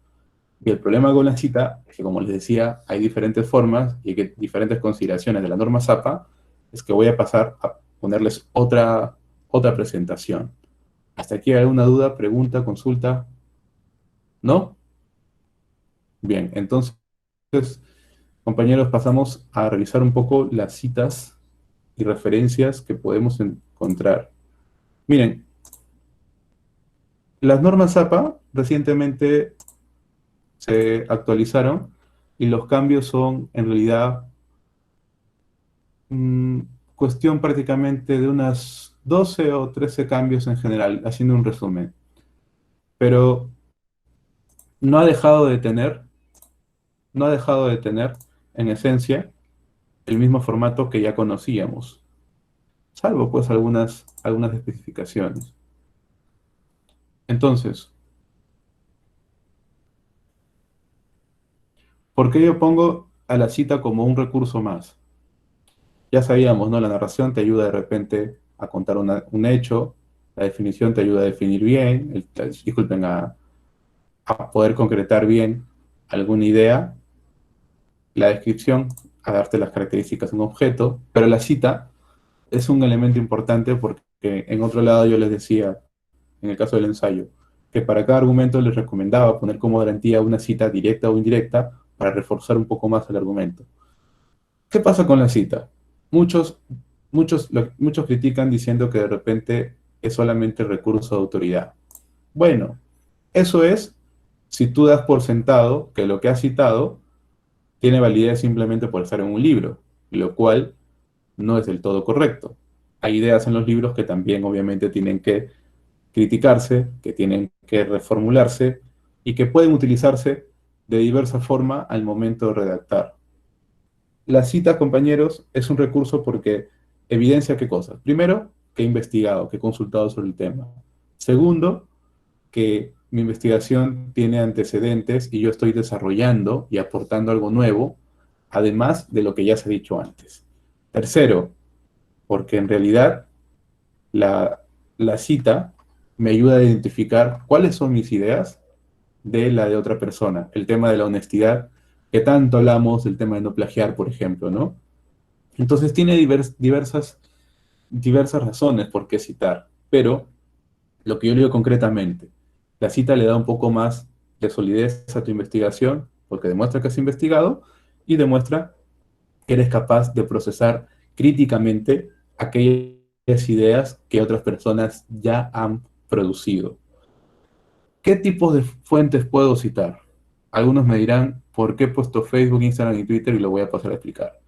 Y el problema con la cita es que, como les decía, hay diferentes formas y que diferentes consideraciones de la norma ZAPA, es que voy a pasar a ponerles otra presentación. ¿Hasta aquí hay alguna duda, pregunta, consulta? ¿No? Bien, entonces, compañeros, pasamos a revisar un poco las citas y referencias que podemos encontrar. Miren, las normas ZAPA recientemente se actualizaron y los cambios son en realidad cuestión prácticamente de unas 12 o 13 cambios en general, haciendo un resumen. Pero no ha dejado de tener, no ha dejado de tener, en esencia, el mismo formato que ya conocíamos, salvo pues algunas especificaciones. Entonces, ¿por qué yo pongo a la cita como un recurso más? Ya sabíamos, ¿no? La narración te ayuda de repente a contar un hecho, la definición te ayuda a definir bien, disculpen, a poder concretar bien alguna idea, la descripción a darte las características de un objeto, pero la cita es un elemento importante porque en otro lado yo les decía, en el caso del ensayo, que para cada argumento les recomendaba poner como garantía una cita directa o indirecta para reforzar un poco más el argumento. ¿Qué pasa con la cita? Muchos, muchos critican diciendo que de repente es solamente recurso de autoridad. Bueno, eso es si tú das por sentado que lo que has citado tiene validez simplemente por estar en un libro, lo cual no es del todo correcto. Hay ideas en los libros que también obviamente tienen que criticarse, que tienen que reformularse y que pueden utilizarse de diversa forma al momento de redactar. La cita, compañeros, es un recurso porque evidencia qué cosas. Primero, que he investigado, que he consultado sobre el tema. Segundo, que mi investigación tiene antecedentes y yo estoy desarrollando y aportando algo nuevo, además de lo que ya se ha dicho antes. Tercero, porque en realidad la cita me ayuda a identificar cuáles son mis ideas de la de otra persona. El tema de la honestidad, que tanto hablamos, el tema de no plagiar, por ejemplo, ¿no? Entonces tiene diversas razones por qué citar, pero lo que yo le digo concretamente, la cita le da un poco más de solidez a tu investigación, porque demuestra que has investigado y demuestra que eres capaz de procesar críticamente aquellas ideas que otras personas ya han producido. ¿Qué tipos de fuentes puedo citar? Algunos me dirán, ¿por qué he puesto Facebook, Instagram y Twitter? Y lo voy a pasar a explicar.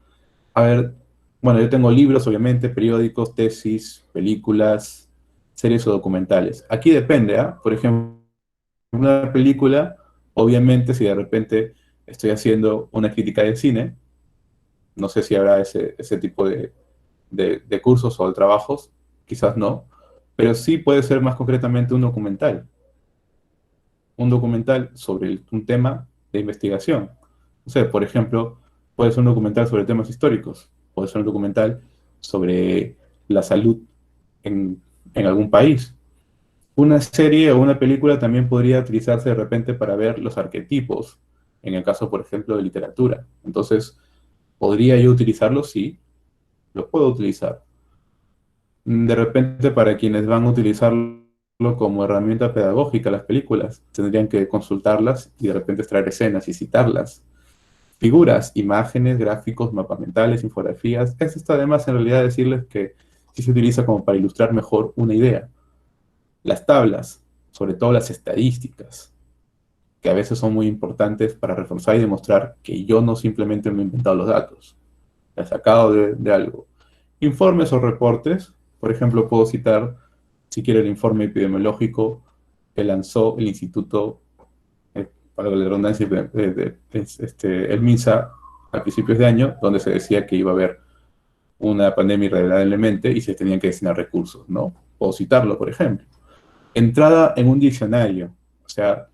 A ver, bueno, yo tengo libros, obviamente, periódicos, tesis, películas, series o documentales. Aquí depende, ¿ah? Por ejemplo, una película, obviamente, si de repente estoy haciendo una crítica de cine, no sé si habrá ese tipo de cursos o de trabajos, quizás no, pero sí puede ser más concretamente un documental sobre un tema de investigación. O sea, por ejemplo, puede ser un documental sobre temas históricos, puede ser un documental sobre la salud en algún país. Una serie o una película también podría utilizarse de repente para ver los arquetipos, en el caso, por ejemplo, de literatura. Entonces, ¿podría yo utilizarlo? Sí, lo puedo utilizar. De repente, para quienes van a utilizarlo como herramienta pedagógica, las películas, tendrían que consultarlas y de repente extraer escenas y citarlas. Figuras, imágenes, gráficos, mapas mentales, infografías. Esto está además en realidad decirles que sí se utiliza como para ilustrar mejor una idea. Las tablas, sobre todo las estadísticas, que a veces son muy importantes para reforzar y demostrar que yo no simplemente me he inventado los datos, he sacado de algo. Informes o reportes, por ejemplo, puedo citar, si quiere, el informe epidemiológico que lanzó el Instituto, para la redundancia, el MINSA a principios de año, donde se decía que iba a haber una pandemia irremediablemente y se tenían que destinar recursos, ¿no? Puedo citarlo, por ejemplo. Entrada en un diccionario, o sea,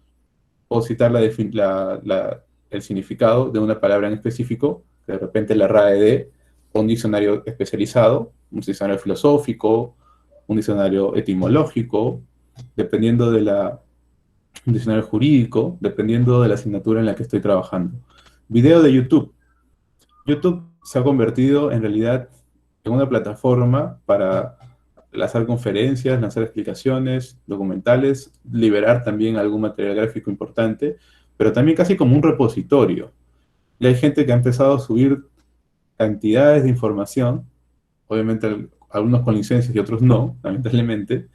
puedo citar el significado de una palabra en específico, que de repente la RAE de un diccionario especializado, un diccionario filosófico, un diccionario etimológico, dependiendo un diccionario jurídico, dependiendo de la asignatura en la que estoy trabajando. Video de YouTube. YouTube se ha convertido en realidad en una plataforma para lanzar conferencias, lanzar explicaciones, documentales, liberar también algún material gráfico importante, pero también casi como un repositorio. Y hay gente que ha empezado a subir cantidades de información, obviamente algunos con licencias y otros no, lamentablemente,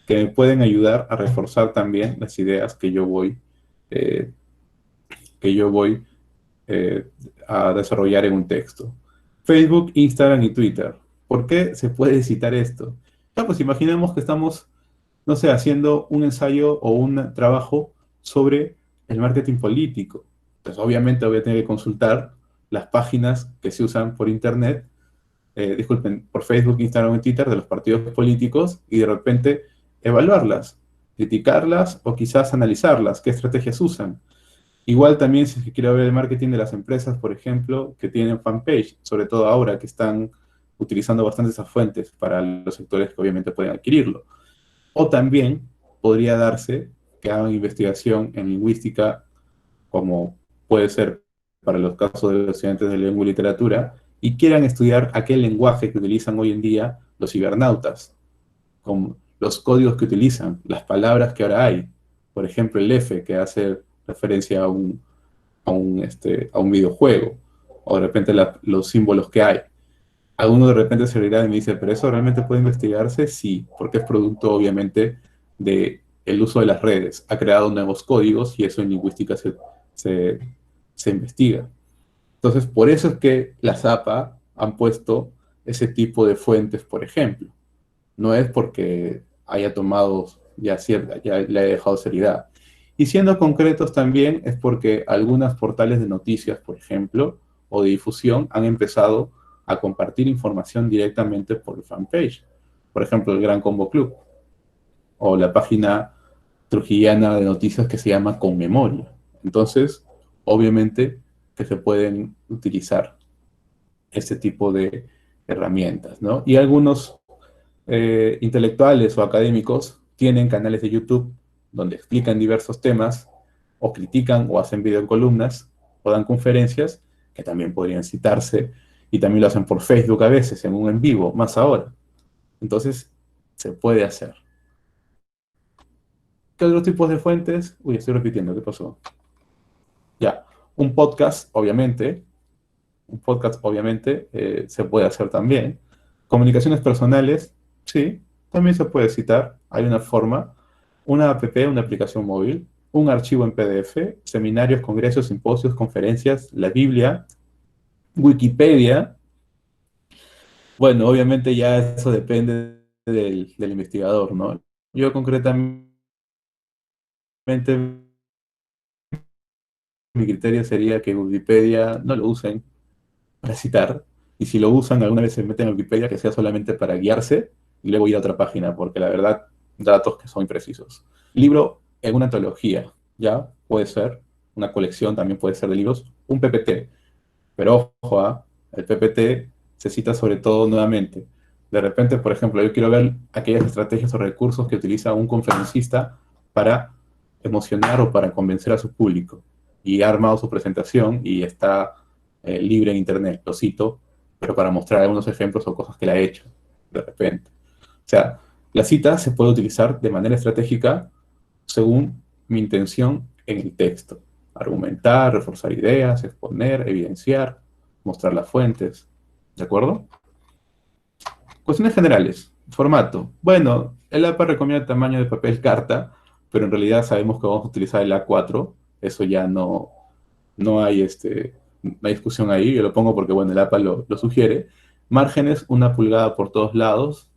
que me pueden ayudar a reforzar también las ideas eh, que yo voy a desarrollar en un texto. Facebook, Instagram y Twitter. ¿Por qué se puede citar esto? Ya, pues imaginemos que estamos, no sé, haciendo un ensayo o un trabajo sobre el marketing político. Entonces, obviamente voy a tener que consultar las páginas que se usan por Internet, disculpen, por Facebook, Instagram y Twitter de los partidos políticos y de repente evaluarlas, criticarlas o quizás analizarlas, qué estrategias usan. Igual también si quiero ver el marketing de las empresas, por ejemplo, que tienen fanpage, sobre todo ahora que están utilizando bastante esas fuentes para los sectores que obviamente pueden adquirirlo. O también podría darse que hagan investigación en lingüística, como puede ser para los casos de los estudiantes de lengua y literatura, y quieran estudiar aquel lenguaje que utilizan hoy en día los cibernautas, con los códigos que utilizan, las palabras que ahora hay. Por ejemplo, el F, que hace referencia a un videojuego, o de repente los símbolos que hay. Alguno de repente se reirá y me dice, ¿pero eso realmente puede investigarse? Sí, porque es producto obviamente del uso de las redes. Ha creado nuevos códigos y eso en lingüística se, se investiga. Entonces, por eso es que las APA han puesto ese tipo de fuentes, por ejemplo. No es porque haya tomado ya cierta, ya le haya dejado seriedad. Y siendo concretos también es porque algunos portales de noticias, por ejemplo, o de difusión, han empezado a compartir información directamente por el fanpage. Por ejemplo, el Gran Combo Club, o la página trujillana de noticias que se llama Conmemoria. Entonces, obviamente que se pueden utilizar este tipo de herramientas, ¿no? Y algunos intelectuales o académicos tienen canales de YouTube donde explican diversos temas, o critican o hacen videocolumnas, o dan conferencias, que también podrían citarse, y también lo hacen por Facebook a veces, en un en vivo, más ahora. Entonces, se puede hacer. ¿Qué otros tipos de fuentes? Uy, estoy repitiendo, ¿qué pasó? Ya, un podcast, obviamente, se puede hacer también. Comunicaciones personales, sí, también se puede citar. Hay una forma, una app, una aplicación móvil, un archivo en PDF, seminarios, congresos, simposios, conferencias, la Biblia, Wikipedia. Bueno, obviamente ya eso depende del investigador, ¿no? Yo concretamente, mi criterio sería que Wikipedia no lo usen para citar, y si lo usan, alguna vez se meten a Wikipedia, que sea solamente para guiarse y luego ir a otra página, porque la verdad, datos que son imprecisos. Libro en una antología, ¿ya? Puede ser, una colección también puede ser de libros, un PPT, pero ojo, el PPT se cita sobre todo nuevamente. De repente, por ejemplo, yo quiero ver aquellas estrategias o recursos que utiliza un conferencista para emocionar o para convencer a su público. Y ha armado su presentación y está libre en internet, lo cito, pero para mostrar algunos ejemplos o cosas que le ha hecho, de repente. O sea, la cita se puede utilizar de manera estratégica según mi intención en el texto. Argumentar, reforzar ideas, exponer, evidenciar, mostrar las fuentes. ¿De acuerdo? Cuestiones generales. Formato. Bueno, el APA recomienda tamaño de papel carta, pero en realidad sabemos que vamos a utilizar el A4. Eso ya no hay, no hay discusión ahí. Yo lo pongo porque, bueno, el APA lo sugiere. Márgenes, 1 pulgada por todos lados,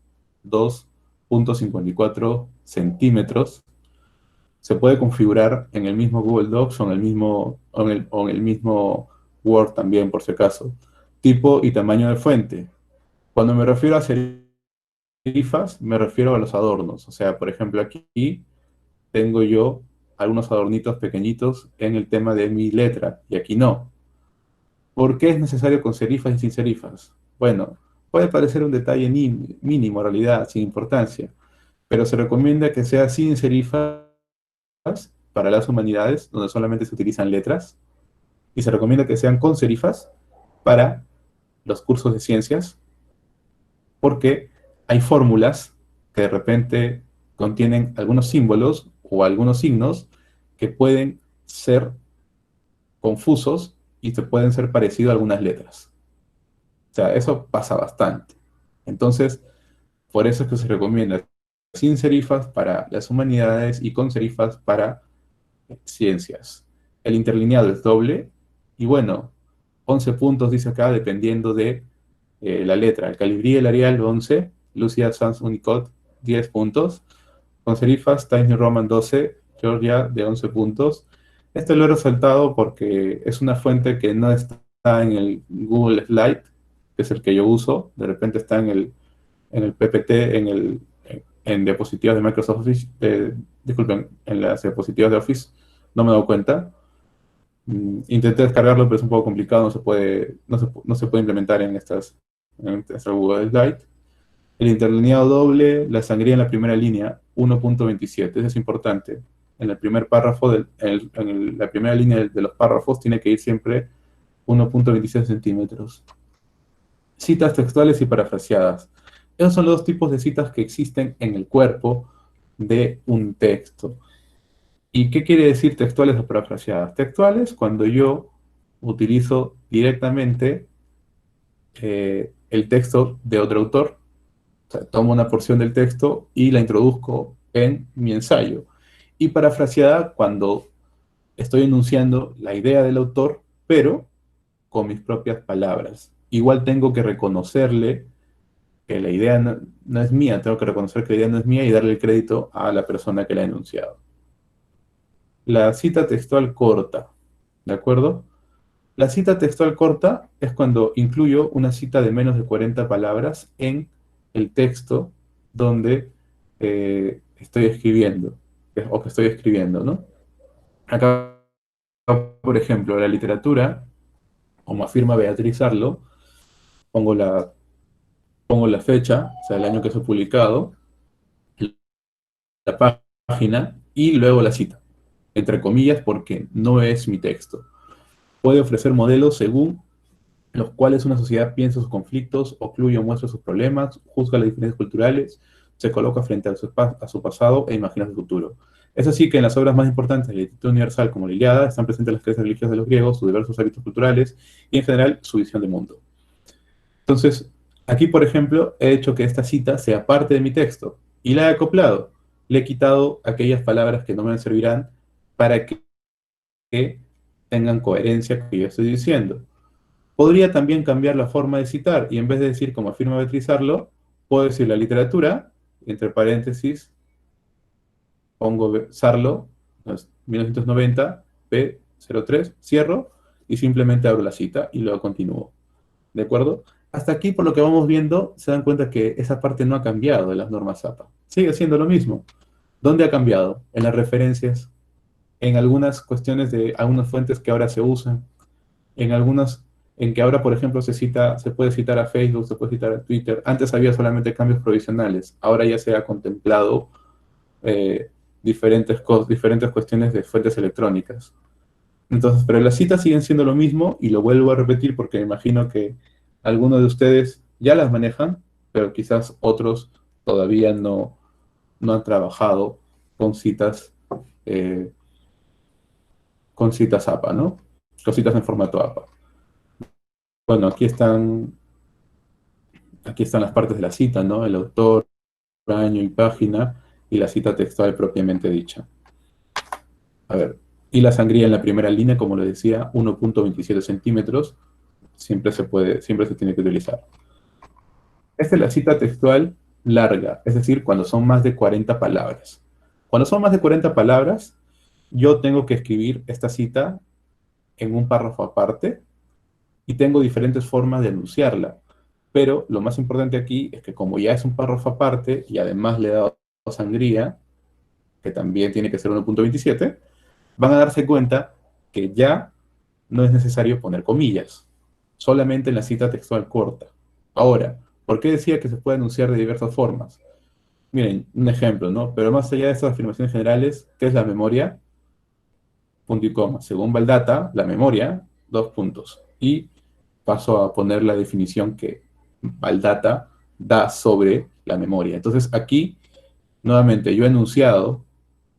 2,54 centímetros. Se puede configurar en el mismo Google Docs o en el mismo Word también, por si acaso. Tipo y tamaño de fuente. Cuando me refiero a serifas, me refiero a los adornos. O sea, por ejemplo, aquí tengo yo algunos adornitos pequeñitos en el tema de mi letra, y aquí no. ¿Por qué es necesario con serifas y sin serifas? Bueno, puede parecer un detalle mínimo en realidad, sin importancia, pero se recomienda que sea sin serifas para las humanidades, donde solamente se utilizan letras, y se recomienda que sean con serifas para los cursos de ciencias, porque hay fórmulas que de repente contienen algunos símbolos o algunos signos que pueden ser confusos y te pueden ser parecidos a algunas letras. O sea, eso pasa bastante. Entonces, por eso es que se recomienda sin serifas para las humanidades y con serifas para ciencias. El interlineado es doble y bueno, 11 puntos dice acá dependiendo de la letra. El Calibrí y el Arial 11 Lucia Sans Unicode, 10 puntos. Con serifas, Times New Roman 12, Georgia de 11 puntos. Este lo he resaltado porque es una fuente que no está en el Google Slide, que es el que yo uso. De repente está en el PPT, en diapositivas de Microsoft Office, disculpen, en las diapositivas de Office. No me he dado cuenta. Intenté descargarlo, pero es un poco complicado, no se puede implementar en esta Google Slide. El interlineado doble, la sangría en la primera línea, 1.27, eso es importante. En el primer párrafo, la primera línea de los párrafos tiene que ir siempre 1.26 centímetros. Citas textuales y parafraseadas. Esos son los dos tipos de citas que existen en el cuerpo de un texto. ¿Y qué quiere decir textuales o parafraseadas? Textuales, cuando yo utilizo directamente el texto de otro autor. O sea, tomo una porción del texto y la introduzco en mi ensayo. Y parafraseada, cuando estoy enunciando la idea del autor, pero con mis propias palabras. Igual tengo que reconocerle que la idea no es mía, tengo que reconocer que la idea no es mía y darle el crédito a la persona que la ha enunciado. La cita textual corta, ¿de acuerdo? La cita textual corta es cuando incluyo una cita de menos de 40 palabras en el texto donde estoy escribiendo, o que estoy escribiendo, ¿no? Acá, por ejemplo, la literatura, como afirma Beatriz Arlo, pongo la fecha, o sea, el año que fue publicado, la página y luego la cita, entre comillas, porque no es mi texto. Puede ofrecer modelos según los cuales una sociedad piensa sus conflictos, ocluye o muestra sus problemas, juzga las diferencias culturales, se coloca frente a su pasado e imagina su futuro. Es así que en las obras más importantes de la literatura universal, como la Ilíada, están presentes las creencias religiosas de los griegos, sus diversos hábitos culturales y, en general, su visión del mundo. Entonces, aquí, por ejemplo, he hecho que esta cita sea parte de mi texto y la he acoplado. Le he quitado aquellas palabras que no me servirán para que tengan coherencia con lo que yo estoy diciendo. Podría también cambiar la forma de citar y en vez de decir, como afirma Beatriz Arlo, puedo decir la literatura, entre paréntesis, pongo Sarlo, 1990, P03, cierro y simplemente abro la cita y luego continúo. ¿De acuerdo? Hasta aquí, por lo que vamos viendo, se dan cuenta que esa parte no ha cambiado de las normas APA. Sigue siendo lo mismo. ¿Dónde ha cambiado? En las referencias, en algunas cuestiones de algunas fuentes que ahora se usan, en que ahora, por ejemplo, se puede citar a Facebook, se puede citar a Twitter. Antes había solamente cambios provisionales. Ahora ya se ha contemplado diferentes cuestiones de fuentes electrónicas. Entonces, pero las citas siguen siendo lo mismo y lo vuelvo a repetir porque me imagino que algunos de ustedes ya las manejan, pero quizás otros todavía no han trabajado con citas APA, ¿no? Con citas en formato APA. Bueno, aquí están las partes de la cita, ¿no? El autor, año y página, y la cita textual propiamente dicha. A ver, y la sangría en la primera línea, como les decía, 1.27 centímetros, siempre se tiene que utilizar. Esta es la cita textual larga, es decir, cuando son más de 40 palabras. Cuando son más de 40 palabras, yo tengo que escribir esta cita en un párrafo aparte, y tengo diferentes formas de enunciarla. Pero lo más importante aquí es que como ya es un párrafo aparte y además le he dado sangría, que también tiene que ser 1.27, van a darse cuenta que ya no es necesario poner comillas, solamente en la cita textual corta. Ahora, ¿por qué decía que se puede enunciar de diversas formas? Miren, un ejemplo, ¿no? Pero más allá de estas afirmaciones generales, ¿qué es la memoria? Punto y coma. Según Valdata, la memoria, 2 puntos. Y paso a poner la definición que Valdata da sobre la memoria. Entonces aquí, nuevamente, yo he enunciado,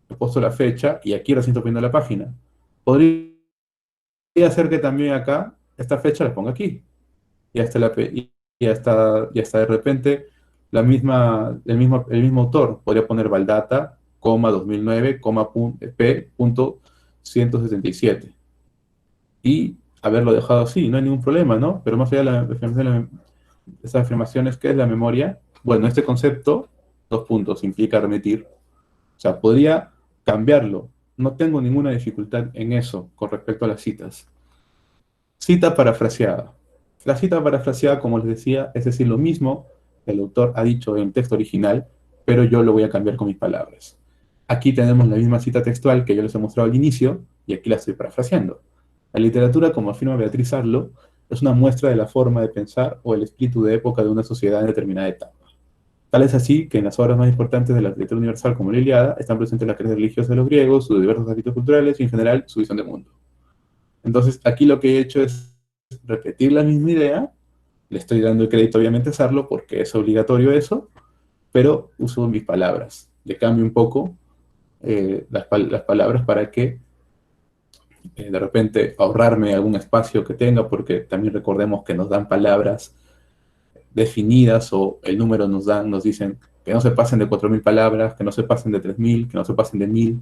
he puesto la fecha y aquí recién estoy poniendo la página. Podría ser que también acá, esta fecha la ponga aquí. Y hasta de repente el mismo autor podría poner Valdata, 2009, P.177. Y haberlo dejado así, no hay ningún problema, ¿no? Pero más allá de estas afirmaciones, ¿qué es la memoria? bueno, este concepto, dos puntos, implica remitir. O sea, podría cambiarlo. No tengo ninguna dificultad en eso con respecto a las citas. Cita parafraseada. La cita parafraseada, como les decía, es decir, lo mismo que el autor ha dicho en el texto original, pero yo lo voy a cambiar con mis palabras. Aquí tenemos la misma cita textual que yo les he mostrado al inicio, y aquí la estoy parafraseando. La literatura, como afirma Beatriz Arlo, es una muestra de la forma de pensar o el espíritu de época de una sociedad en determinada etapa. Tal es así que en las obras más importantes de la literatura universal, como la Ilíada, están presentes las creencias religiosas de los griegos, sus diversos hábitos culturales y, en general, su visión del mundo. Entonces, aquí lo que he hecho es repetir la misma idea, le estoy dando el crédito obviamente a Sarlo porque es obligatorio eso, pero uso mis palabras. Le cambio un poco las palabras para que de repente ahorrarme algún espacio que tenga, porque también recordemos que nos dan palabras definidas o el número nos dicen que no se pasen de 4.000 palabras, que no se pasen de 3.000, que no se pasen de 1.000.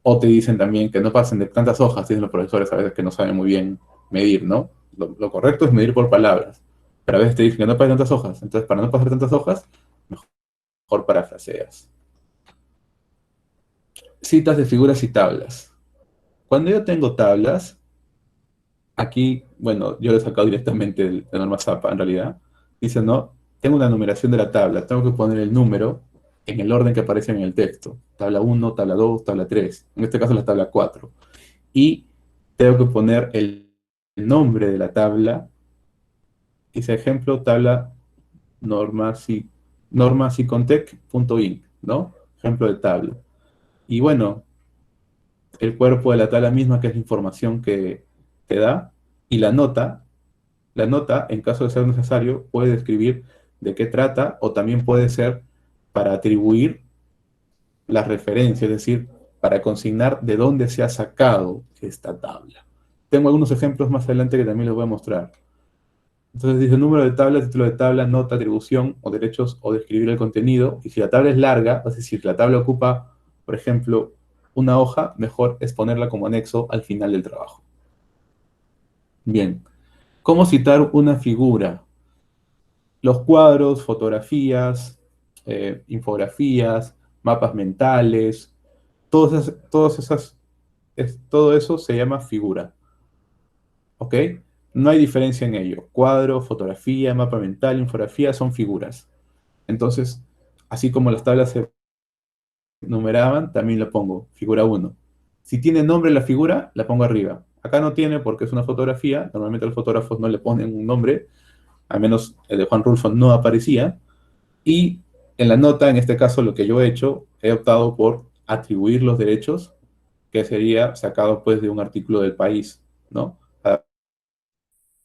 O te dicen también que no pasen de tantas hojas, dicen los profesores a veces que no saben muy bien medir, ¿no? Lo correcto es medir por palabras, pero a veces te dicen que no pasen tantas hojas. Entonces, para no pasar tantas hojas, mejor parafraseas. Citas de figuras y tablas. Cuando yo tengo tablas, aquí, bueno, yo lo he sacado directamente de Norma Zappa, en realidad. Dice, no, tengo una numeración de la tabla, tengo que poner el número en el orden que aparece en el texto. Tabla 1, tabla 2, tabla 3. En este caso la tabla 4. Y tengo que poner el nombre de la tabla. Dice ejemplo, tabla normasicontec.inc, ¿no? Ejemplo de tabla. Y bueno, el cuerpo de la tabla misma, que es la información que te da, y la nota, en caso de ser necesario, puede describir de qué trata o también puede ser para atribuir la referencia, es decir, para consignar de dónde se ha sacado esta tabla. Tengo algunos ejemplos más adelante que también les voy a mostrar. Entonces dice número de tabla, título de tabla, nota, atribución o derechos o describir el contenido. Y si la tabla es larga, es decir, la tabla ocupa, por ejemplo, una hoja, mejor es ponerla como anexo al final del trabajo. Bien, ¿cómo citar una figura? Los cuadros, fotografías, infografías, mapas mentales, todo eso se llama figura. ¿Ok? No hay diferencia en ello. Cuadro, fotografía, mapa mental, infografía son figuras. Entonces, así como las tablas se numeraban, también la pongo, figura 1. Si tiene nombre la figura, la pongo arriba. Acá no tiene porque es una fotografía. Normalmente los fotógrafos no le ponen un nombre, al menos el de Juan Rulfo no aparecía. Y en la nota, en este caso, lo que yo he hecho, he optado por atribuir los derechos, que sería sacado pues de un artículo del País, ¿no?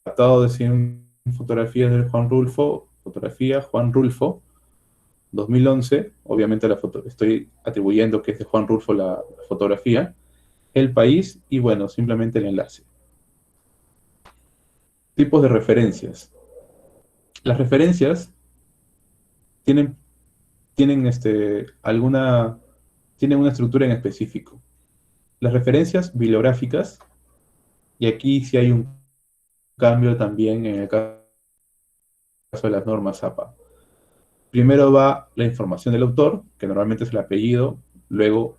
Adaptado de 100 fotografías de Juan Rulfo, fotografía Juan Rulfo, 2011, obviamente estoy atribuyendo que es de Juan Rulfo la fotografía, el País y bueno, simplemente el enlace. Tipos de referencias. Las referencias tienen una estructura en específico. Las referencias bibliográficas, y aquí sí hay un cambio también en el caso de las normas APA. Primero va la información del autor, que normalmente es el apellido, luego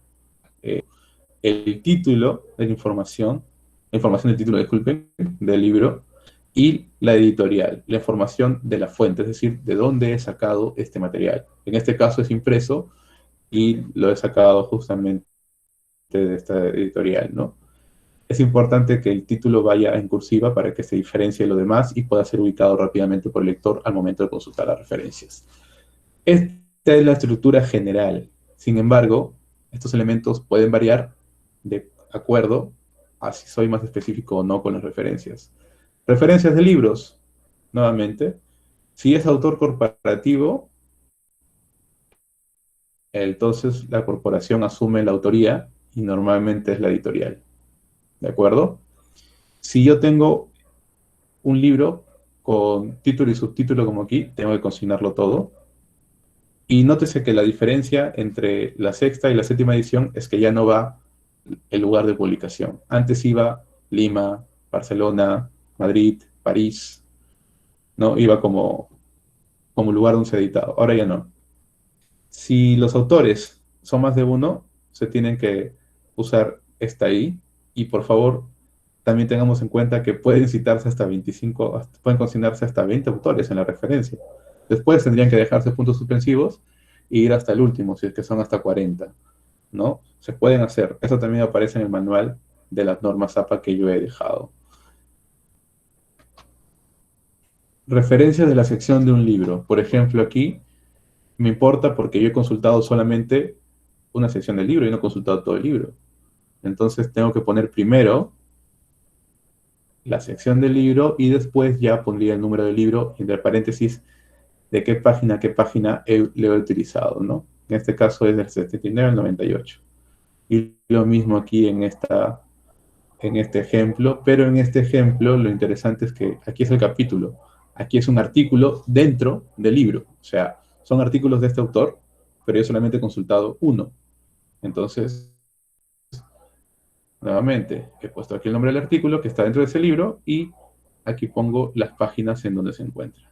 el título de la información del título, disculpen, del libro, y la editorial, la información de la fuente, es decir, de dónde he sacado este material. En este caso es impreso y lo he sacado justamente de esta editorial, ¿no? Es importante que el título vaya en cursiva para que se diferencie de lo demás y pueda ser ubicado rápidamente por el lector al momento de consultar las referencias. Esta es la estructura general. Sin embargo, estos elementos pueden variar de acuerdo a si soy más específico o no con las referencias. Referencias de libros, nuevamente. Si es autor corporativo, entonces la corporación asume la autoría y normalmente es la editorial. ¿De acuerdo? Si yo tengo un libro con título y subtítulo como aquí, tengo que consignarlo todo. Y nótese que la diferencia entre la sexta y la séptima edición es que ya no va el lugar de publicación. Antes iba Lima, Barcelona, Madrid, París, ¿no? Iba como como lugar donde se ha editado. Ahora ya no. Si los autores son más de uno, se tienen que usar esta I. Y por favor, también tengamos en cuenta que pueden citarse hasta 25, pueden consignarse hasta 20 autores en la referencia. Después tendrían que dejarse puntos suspensivos e ir hasta el último, si es que son hasta 40, ¿no? Se pueden hacer. Eso también aparece en el manual de las normas APA que yo he dejado. Referencias de la sección de un libro. Por ejemplo, aquí me importa porque yo he consultado solamente una sección del libro y no he consultado todo el libro. Entonces tengo que poner primero la sección del libro y después ya pondría el número del libro, entre paréntesis, de qué página le he utilizado, ¿no? En este caso es del 79 al 98. Y lo mismo aquí en este ejemplo, pero en este ejemplo lo interesante es que aquí es el capítulo, aquí es un artículo dentro del libro, o sea, son artículos de este autor, pero yo solamente he consultado uno. Entonces, nuevamente, he puesto aquí el nombre del artículo que está dentro de ese libro y aquí pongo las páginas en donde se encuentra.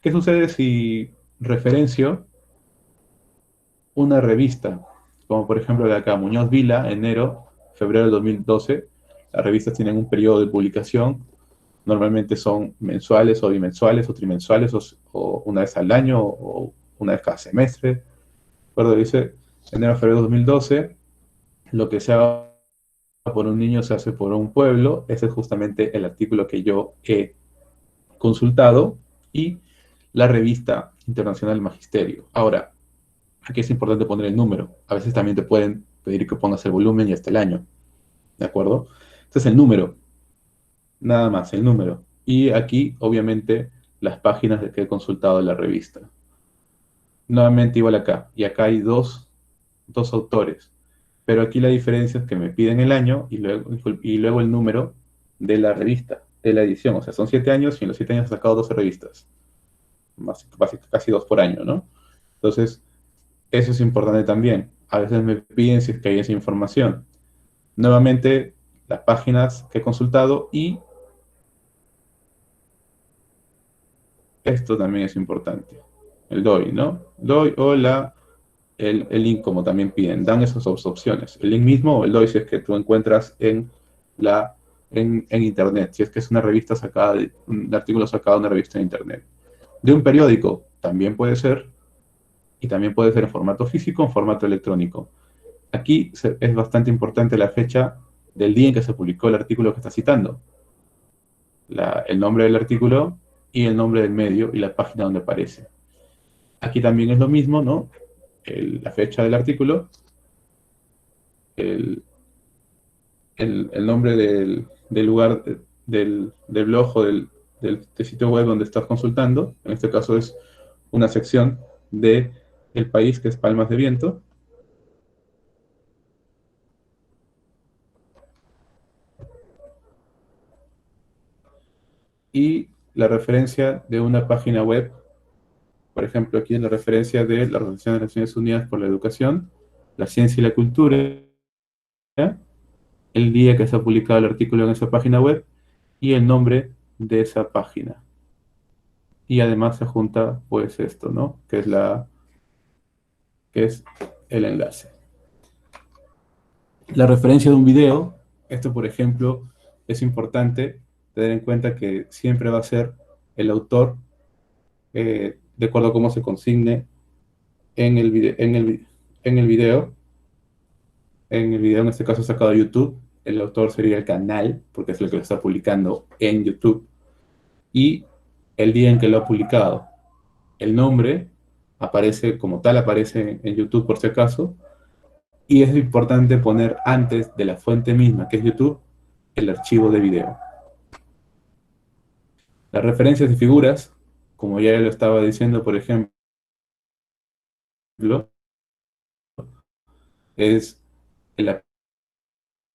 ¿Qué sucede si referencio una revista? Como por ejemplo de acá, Muñoz Vila, enero, febrero de 2012. Las revistas tienen un periodo de publicación. Normalmente son mensuales o bimensuales o trimensuales o una vez al año o una vez cada semestre. Recuerdo, dice enero, febrero de 2012. Lo que se haga por un niño se hace por un pueblo. Ese es justamente el artículo que yo he consultado. Y la revista internacional Magisterio. Ahora, aquí es importante poner el número. A veces también te pueden pedir que pongas el volumen y hasta el año. ¿De acuerdo? Este es el número. Nada más, el número. Y aquí, obviamente, las páginas de que he consultado en la revista. Nuevamente igual acá. Y acá hay dos autores. Pero aquí la diferencia es que me piden el año y luego el número de la revista, de la edición. O sea, son 7 años y en los 7 años he sacado 12 revistas. Casi 2 por año, ¿no? Entonces, eso es importante también. A veces me piden si es que hay esa información. Nuevamente, las páginas que he consultado y esto también es importante. El DOI, ¿no? DOI o el link, como también piden. Dan esas dos opciones. El link mismo o el DOI si es que tú encuentras en Internet. Si es que es una revista sacada, un artículo sacado de una revista en Internet. De un periódico, también puede ser. Y también puede ser en formato físico o en formato electrónico. Aquí es bastante importante la fecha del día en que se publicó el artículo que está citando. El nombre del artículo y el nombre del medio y la página donde aparece. Aquí también es lo mismo, ¿no? La fecha del artículo, el nombre del lugar del blog o del sitio web donde estás consultando. En este caso es una sección del país que es Palmas de Viento. Y la referencia de una página web. Por ejemplo, aquí en la referencia de la Organización de Naciones Unidas por la Educación, la Ciencia y la Cultura, el día que se ha publicado el artículo en esa página web y el nombre de esa página. Y además se junta, pues, esto, ¿no? Que es el enlace. La referencia de un video, esto, por ejemplo, es importante tener en cuenta que siempre va a ser el autor, de acuerdo a cómo se consigne en el video. En el video, en este caso sacado de YouTube, el autor sería el canal, porque es el que lo está publicando en YouTube, y el día en que lo ha publicado. El nombre aparece como tal, aparece en YouTube por si acaso, y es importante poner antes de la fuente misma, que es YouTube, el archivo de video. Las referencias de figuras, como ya lo estaba diciendo, por ejemplo, es el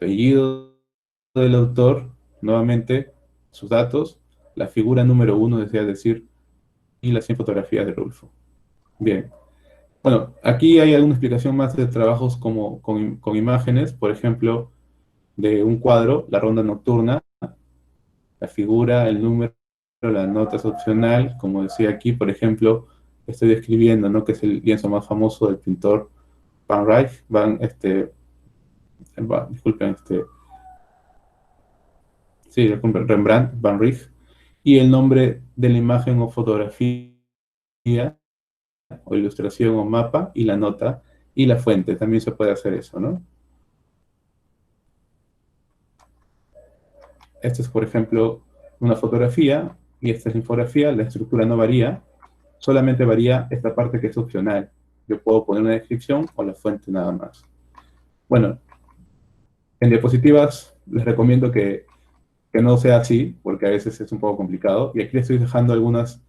apellido del autor, nuevamente sus datos, la figura número 1, desea decir, y las 100 fotografías de Rulfo. Bien. Bueno, aquí hay alguna explicación más de trabajos como con imágenes, por ejemplo, de un cuadro, la ronda nocturna, la figura, el número la nota es opcional, como decía aquí, por ejemplo, estoy describiendo, ¿no?, que es el lienzo más famoso del pintor Van Rijk, disculpen, sí, Rembrandt, Van Rijk, y el nombre de la imagen o fotografía, o ilustración o mapa, y la nota, y la fuente, también se puede hacer eso, ¿no? Esta es, por ejemplo, una fotografía, y esta es la infografía, la estructura no varía, solamente varía esta parte que es opcional. Yo puedo poner una descripción o la fuente nada más. Bueno, en diapositivas les recomiendo que no sea así, porque a veces es un poco complicado, y aquí les estoy dejando algunos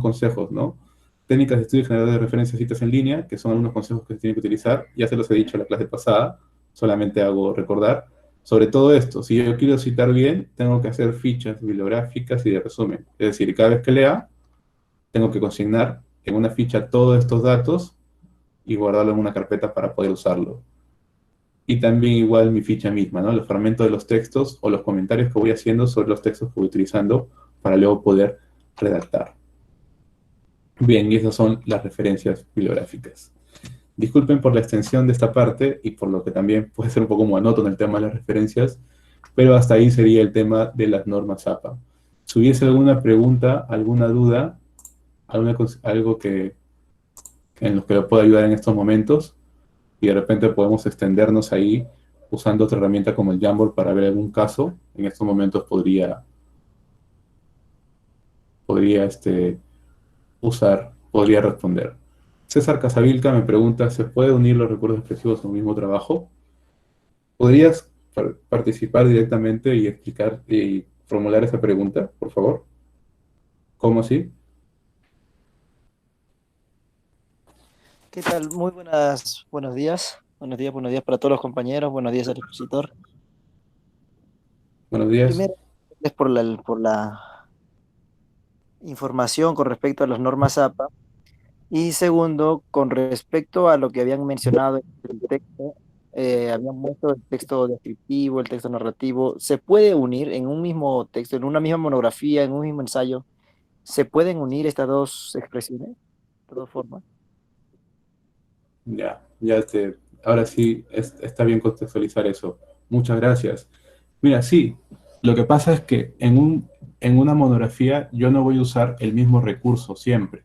consejos, ¿no? Técnicas de estudio y generador de referencias, citas en línea, que son algunos consejos que se tienen que utilizar. Ya se los he dicho en la clase pasada, solamente hago recordar. Sobre todo esto, si yo quiero citar bien, tengo que hacer fichas bibliográficas y de resumen. Es decir, cada vez que lea, tengo que consignar en una ficha todos estos datos y guardarlo en una carpeta para poder usarlo. Y también igual mi ficha misma, ¿no? Los fragmentos de los textos o los comentarios que voy haciendo sobre los textos que voy utilizando para luego poder redactar. Bien, y esas son las referencias bibliográficas. Disculpen por la extensión de esta parte y por lo que también puede ser un poco monótono el tema de las referencias, pero hasta ahí sería el tema de las normas APA. Si hubiese alguna pregunta, alguna duda, algo en lo que lo pueda ayudar en estos momentos, y de repente podemos extendernos ahí usando otra herramienta como el Jamboard para ver algún caso, en estos momentos podría responder. César Casavilca me pregunta, ¿se puede unir los recursos expresivos en un mismo trabajo? ¿Podrías participar directamente y explicar y formular esa pregunta, por favor? ¿Cómo así? ¿Qué tal? Muy buenos días. Buenos días para todos los compañeros. Buenos días al expositor. Buenos días. Primero, es por la información con respecto a las normas APA. Y segundo, con respecto a lo que habían mencionado en el texto, habían puesto el texto descriptivo, el texto narrativo. ¿Se puede unir en un mismo texto, en una misma monografía, en un mismo ensayo? ¿Se pueden unir estas dos expresiones, de dos formas? Ya, ahora sí está bien contextualizar eso. Muchas gracias. Mira, sí, lo que pasa es que en una monografía yo no voy a usar el mismo recurso siempre.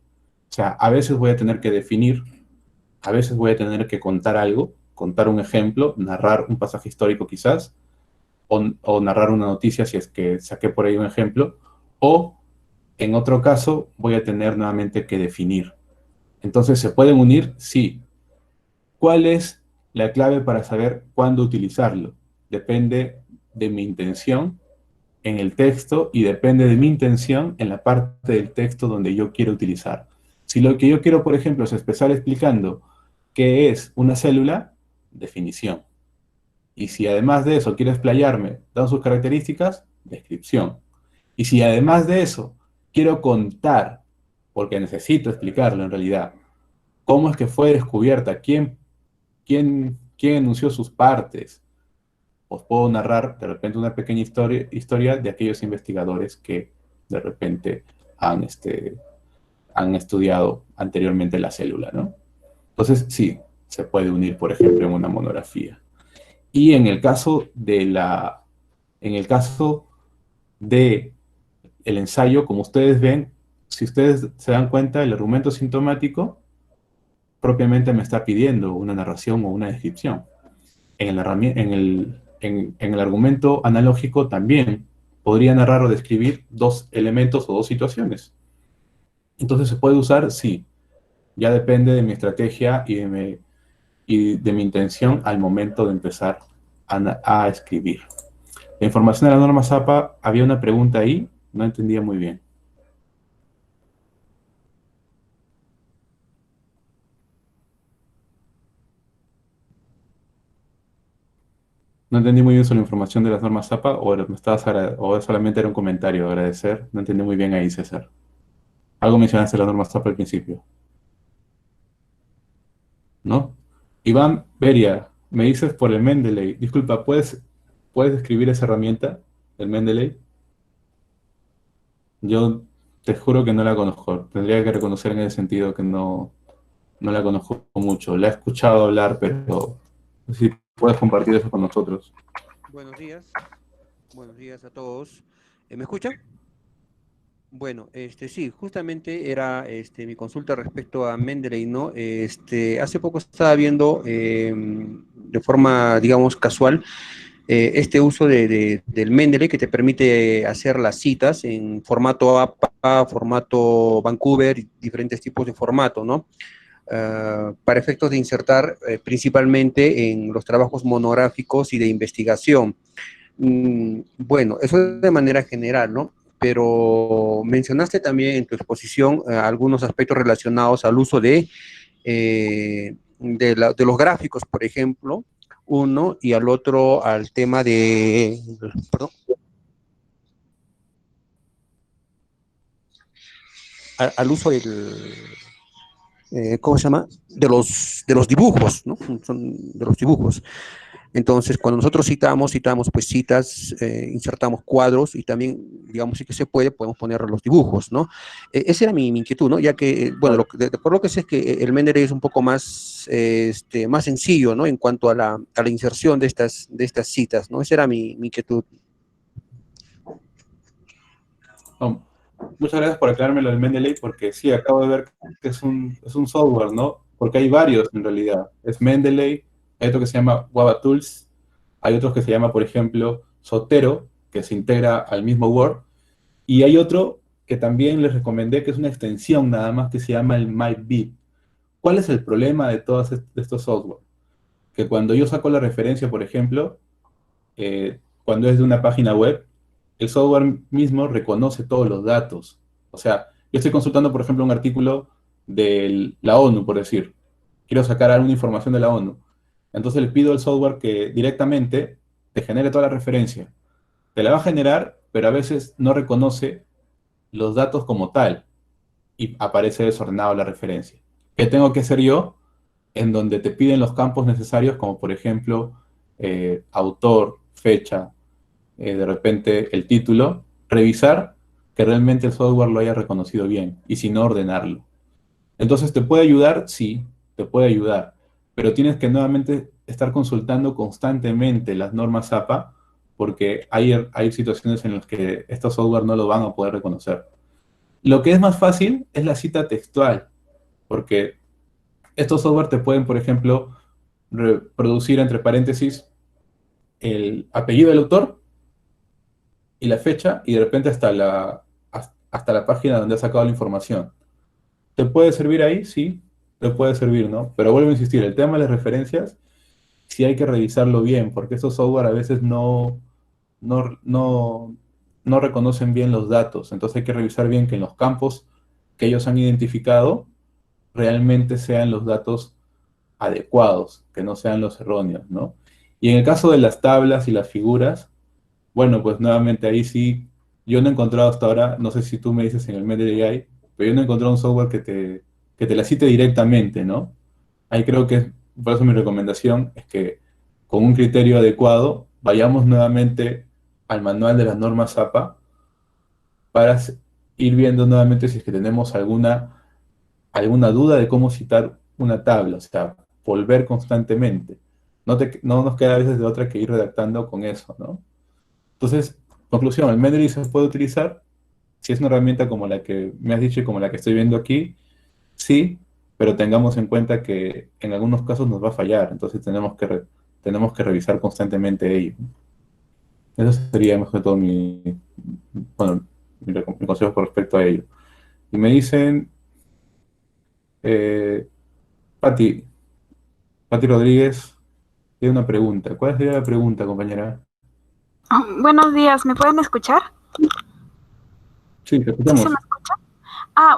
O sea, a veces voy a tener que definir, a veces voy a tener que contar algo, contar un ejemplo, narrar un pasaje histórico quizás, o narrar una noticia si es que saqué por ahí un ejemplo, o en otro caso voy a tener nuevamente que definir. Entonces, ¿se pueden unir? Sí. ¿Cuál es la clave para saber cuándo utilizarlo? Depende de mi intención en el texto y depende de mi intención en la parte del texto donde yo quiero utilizar. Si lo que yo quiero, por ejemplo, es empezar explicando qué es una célula, definición. Y si además de eso quiero explayarme, dando sus características, descripción. Y si además de eso quiero contar, porque necesito explicarlo en realidad, cómo es que fue descubierta, quién enunció sus partes, os puedo narrar de repente una pequeña historia de aquellos investigadores que de repente han estudiado anteriormente la célula, ¿no? Entonces, sí, se puede unir, por ejemplo, en una monografía. Y en el caso de el ensayo, como ustedes ven, si ustedes se dan cuenta, el argumento sintomático propiamente me está pidiendo una narración o una descripción. En el argumento analógico también podría narrar o describir dos elementos o dos situaciones. Entonces, ¿se puede usar? Sí. Ya depende de mi estrategia y de mi intención al momento de empezar a escribir. La información de la norma ZAPA, había una pregunta ahí, no entendía muy bien. No entendí muy bien sobre la información de las normas ZAPA o solamente era un comentario, agradecer. No entendí muy bien ahí, César. Algo mencionaste de las normas ZAPA al principio, ¿no? Iván Beria, me dices por el Mendeley. Disculpa, ¿puedes describir esa herramienta, el Mendeley? Yo te juro que no la conozco. Tendría que reconocer en ese sentido que no la conozco mucho. La he escuchado hablar, pero si puedes compartir eso con nosotros. Buenos días a todos. ¿Me escuchan? Bueno, sí, justamente era mi consulta respecto a Mendeley, ¿no? Hace poco estaba viendo de forma, digamos, casual este uso del Mendeley que te permite hacer las citas en formato APA, formato Vancouver, y diferentes tipos de formato, ¿no? Para efectos de insertar principalmente en los trabajos monográficos y de investigación. Bueno, eso de manera general, ¿no? Pero mencionaste también en tu exposición algunos aspectos relacionados al uso de los gráficos, por ejemplo, uno, y al otro al tema perdón, al uso ¿cómo se llama? De los dibujos, ¿no? Son de los dibujos. Entonces, cuando nosotros citamos pues citas, insertamos cuadros y también, digamos, si que se puede, podemos poner los dibujos, ¿no? Esa era mi inquietud, ¿no? Ya que, bueno, por lo que sé es que el Mendeley es un poco más, más sencillo, ¿no? En cuanto a la inserción de estas citas, ¿no? Esa era mi inquietud. Oh, muchas gracias por aclararme lo del Mendeley, porque sí, acabo de ver que es un software, ¿no? Porque hay varios en realidad. Es Mendeley, hay otro que se llama Wava Tools, hay otros que se llama, por ejemplo, Zotero, que se integra al mismo Word, y hay otro que también les recomendé, que es una extensión nada más, que se llama el MyBeat. ¿Cuál es el problema de todos estos software? Que cuando yo saco la referencia, por ejemplo, cuando es de una página web, el software mismo reconoce todos los datos. O sea, yo estoy consultando, por ejemplo, un artículo de la ONU, por decir. Quiero sacar alguna información de la ONU. Entonces le pido al software que directamente te genere toda la referencia. Te la va a generar, pero a veces no reconoce los datos como tal y aparece desordenado la referencia. ¿Qué tengo que hacer yo? En donde te piden los campos necesarios, como por ejemplo, autor, fecha, de repente el título, revisar que realmente el software lo haya reconocido bien y si no, ordenarlo. Entonces, ¿te puede ayudar? Sí, te puede ayudar, pero tienes que nuevamente estar consultando constantemente las normas APA porque hay situaciones en las que estos software no lo van a poder reconocer. Lo que es más fácil es la cita textual, porque estos software te pueden, por ejemplo, reproducir entre paréntesis el apellido del autor y la fecha y de repente hasta la página donde ha sacado la información. ¿Te puede servir ahí? Sí, te puede servir, ¿no? Pero vuelvo a insistir, el tema de las referencias sí hay que revisarlo bien, porque estos software a veces no, no, no reconocen bien los datos. Entonces hay que revisar bien que en los campos que ellos han identificado realmente sean los datos adecuados, que no sean los erróneos, ¿no? Y en el caso de las tablas y las figuras, bueno, pues nuevamente ahí sí, yo no he encontrado hasta ahora, no sé si tú me dices en el Mendeley AI, pero yo no he encontrado un software que te la cite directamente, ¿no? Ahí creo que, por eso mi recomendación es que con un criterio adecuado vayamos nuevamente al manual de las normas APA para ir viendo nuevamente si es que tenemos alguna duda de cómo citar una tabla, o sea, volver constantemente. No nos queda a veces de otra que ir redactando con eso, ¿no? Entonces, conclusión, el Mendeley se puede utilizar si es una herramienta como la que me has dicho y como la que estoy viendo aquí, sí, pero tengamos en cuenta que en algunos casos nos va a fallar, entonces tenemos que revisar constantemente ello. Eso sería más que todo bueno, mi consejo con respecto a ello. Y me dicen, eh, Pati, Pati Rodríguez, tiene una pregunta. ¿Cuál sería la pregunta, compañera? Buenos días, ¿me pueden escuchar? Sí, te ¿Sí se me escuchamos. escucha?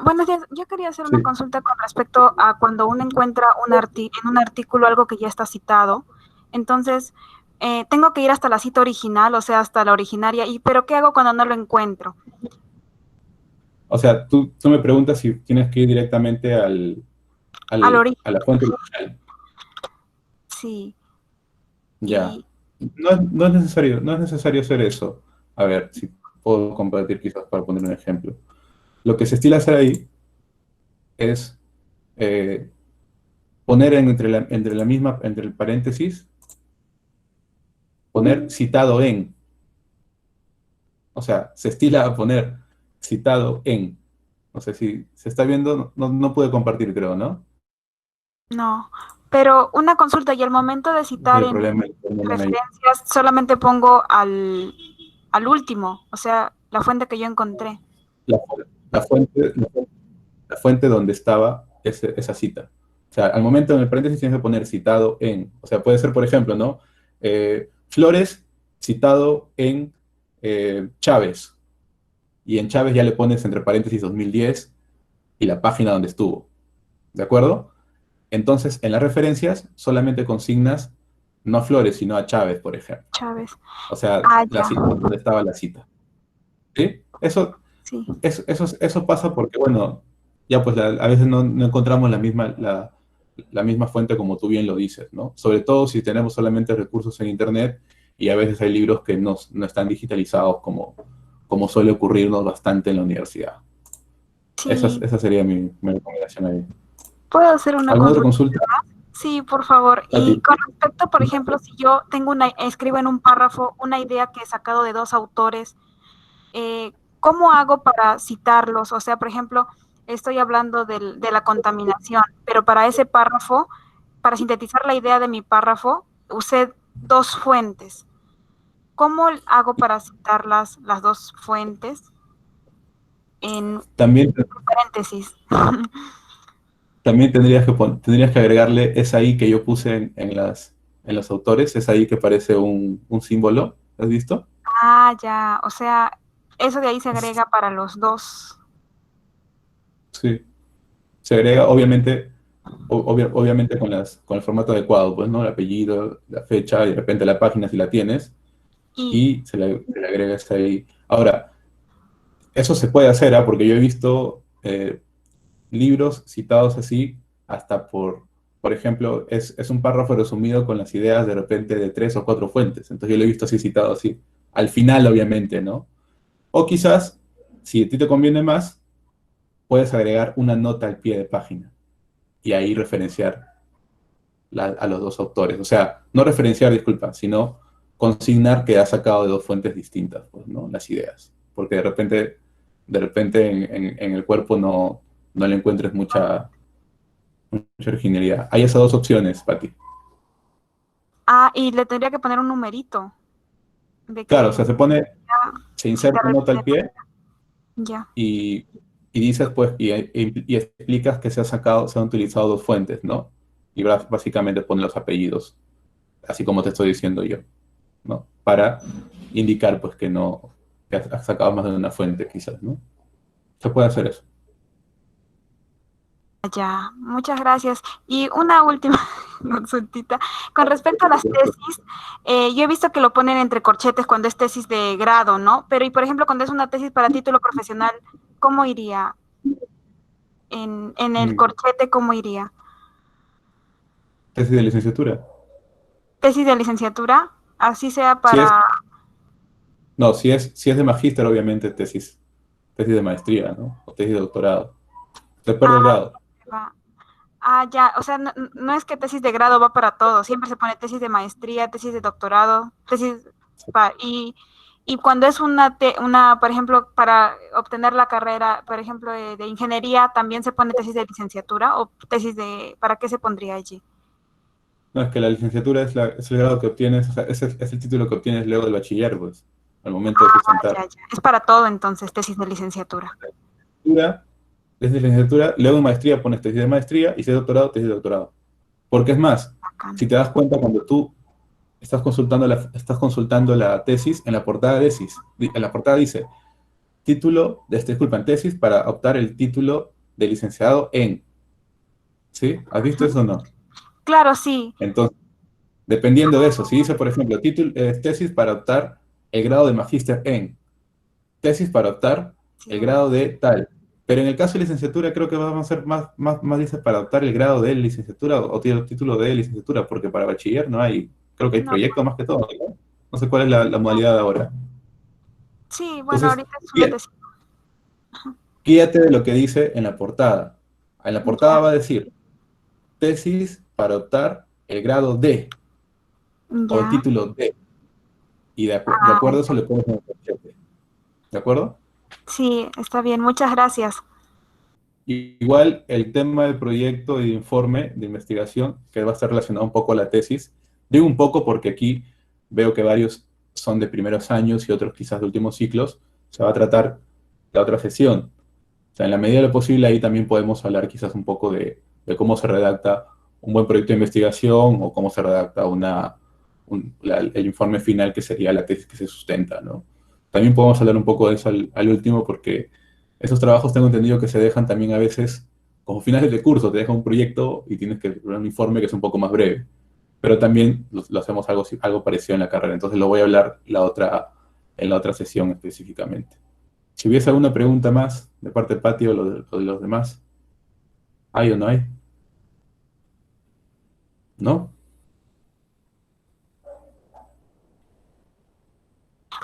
Buenos días. Yo quería hacer Sí. una consulta con respecto a cuando uno encuentra en un artículo algo que ya está citado. Entonces, tengo que ir hasta la cita original, o sea, hasta la originaria. ¿Pero qué hago cuando no lo encuentro? O sea, tú me preguntas si tienes que ir directamente Al origen, a la fuente original. sí. Ya. Y No es necesario hacer eso. A ver, puedo compartir quizás para poner un ejemplo. Lo que se estila hacer ahí es poner entre el paréntesis, poner citado en. O sea, se estila a poner citado en. No sé si se está viendo, no puede compartir, creo, ¿no? No, pero una consulta, y al momento de citar El en problema referencias, solamente pongo al último, o sea, la fuente que yo encontré. la fuente, la fuente donde estaba esa cita. O sea, al momento en el paréntesis tienes que poner citado en. O sea, puede ser, por ejemplo, ¿no? Flores citado en Chávez. Y en Chávez ya le pones entre paréntesis 2010 y la página donde estuvo. ¿De acuerdo? Entonces, en las referencias solamente consignas no a Flores, sino a Chávez, por ejemplo. Chávez. O sea, Ya. donde estaba la cita. ¿Sí? Sí. Eso pasa porque, bueno, ya pues a veces no encontramos la misma fuente como tú bien lo dices, ¿no? Sobre todo si tenemos solamente recursos en Internet y a veces hay libros que no están digitalizados como suele ocurrirnos bastante en la universidad. Sí. Esa sería mi recomendación ahí. ¿Puedo hacer una ¿Alguna otra consulta? Sí, por favor. Y con respecto, por ejemplo, si yo escribo en un párrafo una idea que he sacado de 2 autores, ¿cómo hago para citarlos? O sea, por ejemplo, estoy hablando de la contaminación, pero para ese párrafo, para sintetizar la idea de mi párrafo, usé 2 fuentes. ¿Cómo hago para citar las 2 fuentes en paréntesis? También tendrías que agregarle esa I que yo puse en los autores, esa I que parece un símbolo, ¿has visto? Ah, ya, o sea, eso de ahí se agrega para los 2. Sí, se agrega obviamente con el formato adecuado, pues, ¿no? El apellido, la fecha y de repente la página si la tienes, y se le agrega esa I. Ahora, eso se puede hacer, ¿ah? Porque yo he visto libros citados así, hasta por ejemplo, es un párrafo resumido con las ideas de repente de 3 o 4 fuentes. Entonces yo lo he visto así citado así. Al final, obviamente, ¿no? O quizás, si a ti te conviene más, puedes agregar una nota al pie de página y ahí referenciar a los 2 autores. O sea, no referenciar, disculpa, sino consignar que ha sacado de 2 fuentes distintas, pues, ¿no? Las ideas. Porque de repente en el cuerpo no le encuentres mucha originalidad. Hay esas 2 opciones, Pati. Ah, y le tendría que poner un numerito. Claro, o sea, se inserta una nota al pie ya. y dices, pues, y explicas que se han utilizado 2 fuentes, ¿no? Y básicamente pones los apellidos, así como te estoy diciendo yo, ¿no? Para indicar, pues, que has sacado más de una fuente, quizás, ¿no? Se puede hacer eso. Ya, muchas gracias. Y una última consultita. Con respecto a las tesis, yo he visto que lo ponen entre corchetes cuando es tesis de grado, ¿no? Pero, y por ejemplo, cuando es una tesis para título profesional, ¿cómo iría? En el corchete, ¿cómo iría? ¿Tesis de licenciatura? ¿Tesis de licenciatura? Así sea para... No, si es de magíster, obviamente tesis de maestría, ¿no? O tesis de doctorado. Depende del grado. Ah, ya, o sea, no es que tesis de grado va para todo, siempre se pone tesis de maestría, tesis de doctorado, y cuando es una, por ejemplo, para obtener la carrera, por ejemplo, de ingeniería, también se pone tesis de licenciatura o tesis ¿para qué se pondría allí? No, es que la licenciatura es el grado que obtienes, o sea, es el título que obtienes luego del bachiller, pues, al momento de sustentar. Ya. Es para todo, entonces, tesis de licenciatura. Tesis de licenciatura, luego en maestría pones tesis de maestría, y si es doctorado, tesis de doctorado. Porque es más, si te das cuenta, cuando tú estás consultando la tesis, en la portada dice, tesis para optar el título de licenciado en. ¿Sí? ¿Has visto eso o no? Claro, sí. Entonces, dependiendo de eso, si dice, por ejemplo, tesis para optar el grado de magíster en, tesis para optar el grado de tal. Pero en el caso de licenciatura, creo que vamos a ser más dice para optar el grado de licenciatura o título de licenciatura, porque para bachiller no hay, creo que hay proyecto más que todo, ¿no? No sé cuál es la modalidad de ahora. Sí, bueno, Entonces, ahorita es una tesis. guíate de lo que dice en la portada. En la portada va a decir, tesis para optar el grado D o el Ya, título D. Y de ah, acuerdo a eso le pones en el cachete. ¿De acuerdo? sí, está bien, muchas gracias. Igual el tema del proyecto y de informe de investigación, que va a estar relacionado un poco a la tesis, digo un poco porque aquí veo que varios son de primeros años y otros quizás de últimos ciclos, se va a tratar la otra sesión. O sea, en la medida de lo posible ahí también podemos hablar quizás un poco de cómo se redacta un buen proyecto de investigación o cómo se redacta el informe final que sería la tesis que se sustenta, ¿no? También podemos hablar un poco de eso al último porque esos trabajos tengo entendido que se dejan también a veces como finales de curso, te dejan un proyecto y tienes que dar un informe que es un poco más breve, pero también lo hacemos algo parecido en la carrera, entonces lo voy a hablar en la otra sesión específicamente. Si hubiese alguna pregunta más de parte de Pati o de los demás, ¿hay o no hay? ¿No?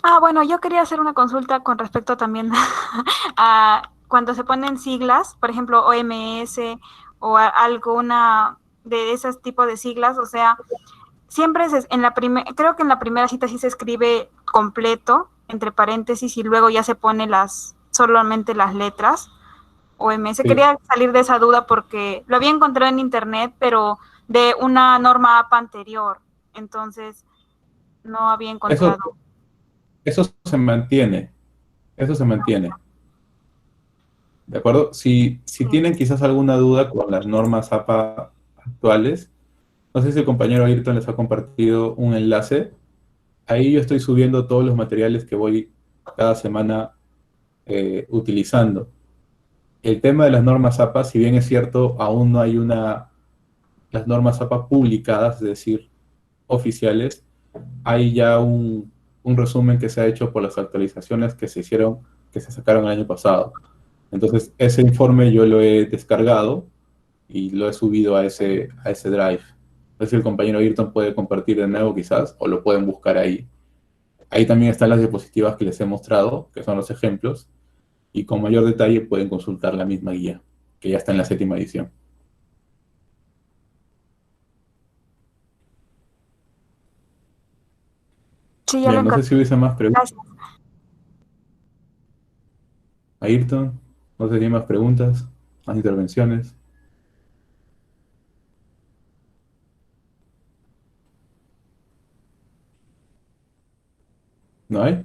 Ah, bueno, yo quería hacer una consulta con respecto también a cuando se ponen siglas, por ejemplo, OMS o alguna de esos tipos de siglas, o sea, siempre en la creo que en la primera cita sí se escribe completo, entre paréntesis, y luego ya se pone solamente las letras. OMS. Sí. Quería salir de esa duda porque lo había encontrado en internet, pero de una norma APA anterior. Entonces, no había Eso, encontrado. eso se mantiene, eso se mantiene. ¿De acuerdo? Si Sí. tienen quizás alguna duda con las normas APA actuales, no sé si el compañero Ayrton les ha compartido un enlace. Ahí yo estoy subiendo todos los materiales que voy cada semana utilizando. El tema de las normas APA, si bien es cierto, aún no hay las normas APA publicadas, es decir, oficiales, hay ya un resumen que se ha hecho por las actualizaciones que se hicieron, que se sacaron el año pasado. Entonces, ese informe yo lo he descargado y lo he subido a ese drive. No sé si el compañero Ayrton puede compartir de nuevo quizás, o lo pueden buscar ahí. Ahí también están las diapositivas que les he mostrado, que son los ejemplos, y con mayor detalle pueden consultar la misma guía, que ya está en la 7ª edición. Sí, ya lo Bien, no sé encontré. si hubiese más preguntas. Gracias. Ayrton, no sé si hay más preguntas, más intervenciones. ¿No hay?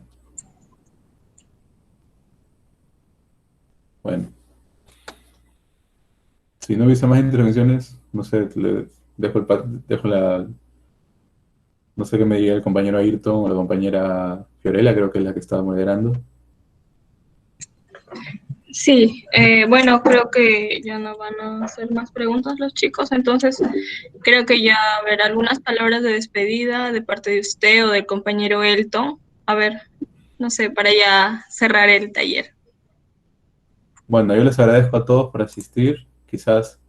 Bueno, si no hubiese más intervenciones, no sé, le dejo no sé qué me diga el compañero Ayrton o la compañera Fiorella, creo que es la que estaba moderando. Sí, bueno, creo que ya no van a hacer más preguntas los chicos, entonces creo que ya habrá algunas palabras de despedida de parte de usted o del compañero Elton. A ver, no sé, para ya cerrar el taller. Bueno, yo les agradezco a todos por asistir. Quizás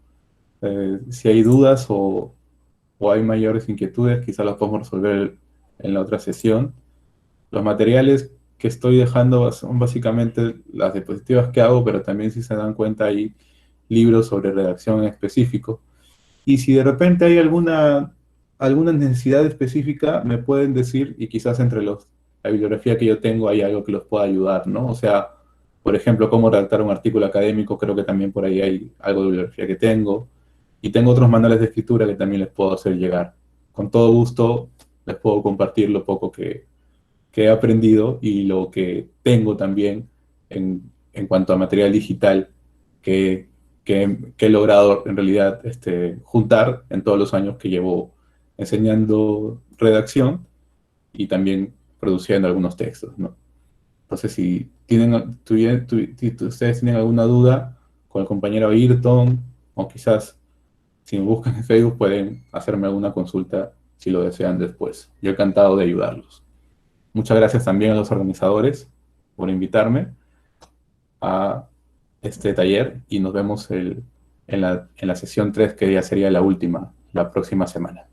si hay dudas o hay mayores inquietudes, quizás las podemos resolver en la otra sesión. Los materiales que estoy dejando son básicamente las diapositivas que hago, pero también si se dan cuenta hay libros sobre redacción en específico. Y si de repente hay alguna necesidad específica, me pueden decir y quizás la bibliografía que yo tengo hay algo que los pueda ayudar, ¿no? O sea, por ejemplo, cómo redactar un artículo académico, creo que también por ahí hay algo de bibliografía que tengo. Y tengo otros manuales de escritura que también les puedo hacer llegar. Con todo gusto les puedo compartir lo poco que he aprendido y lo que tengo también en cuanto a material digital que, que he logrado en realidad juntar en todos los años que llevo enseñando redacción y también produciendo algunos textos, ¿no? Entonces, si si ustedes tienen alguna duda con el compañero Ayrton, o quizás si me buscan en Facebook pueden hacerme alguna consulta si lo desean después. Yo encantado de ayudarlos. Muchas gracias también a los organizadores por invitarme a este taller y nos vemos en la sesión 3 que ya sería la última, la próxima semana.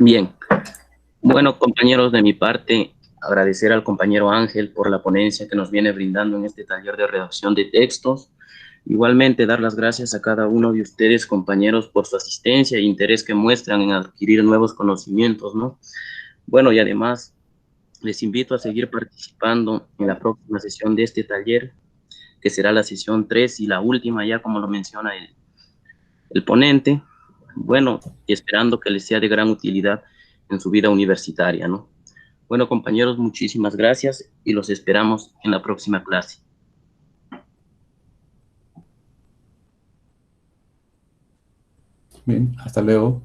Bien. Bueno, compañeros, de mi parte, agradecer al compañero Ángel por la ponencia que nos viene brindando en este taller de redacción de textos. Igualmente, dar las gracias a cada uno de ustedes, compañeros, por su asistencia e interés que muestran en adquirir nuevos conocimientos, ¿no? Bueno, y además, les invito a seguir participando en la próxima sesión de este taller, que será la sesión 3 y la última, ya como lo menciona el ponente. Bueno, y esperando que les sea de gran utilidad en su vida universitaria, ¿no? Bueno, compañeros, muchísimas gracias y los esperamos en la próxima clase. Bien, hasta luego.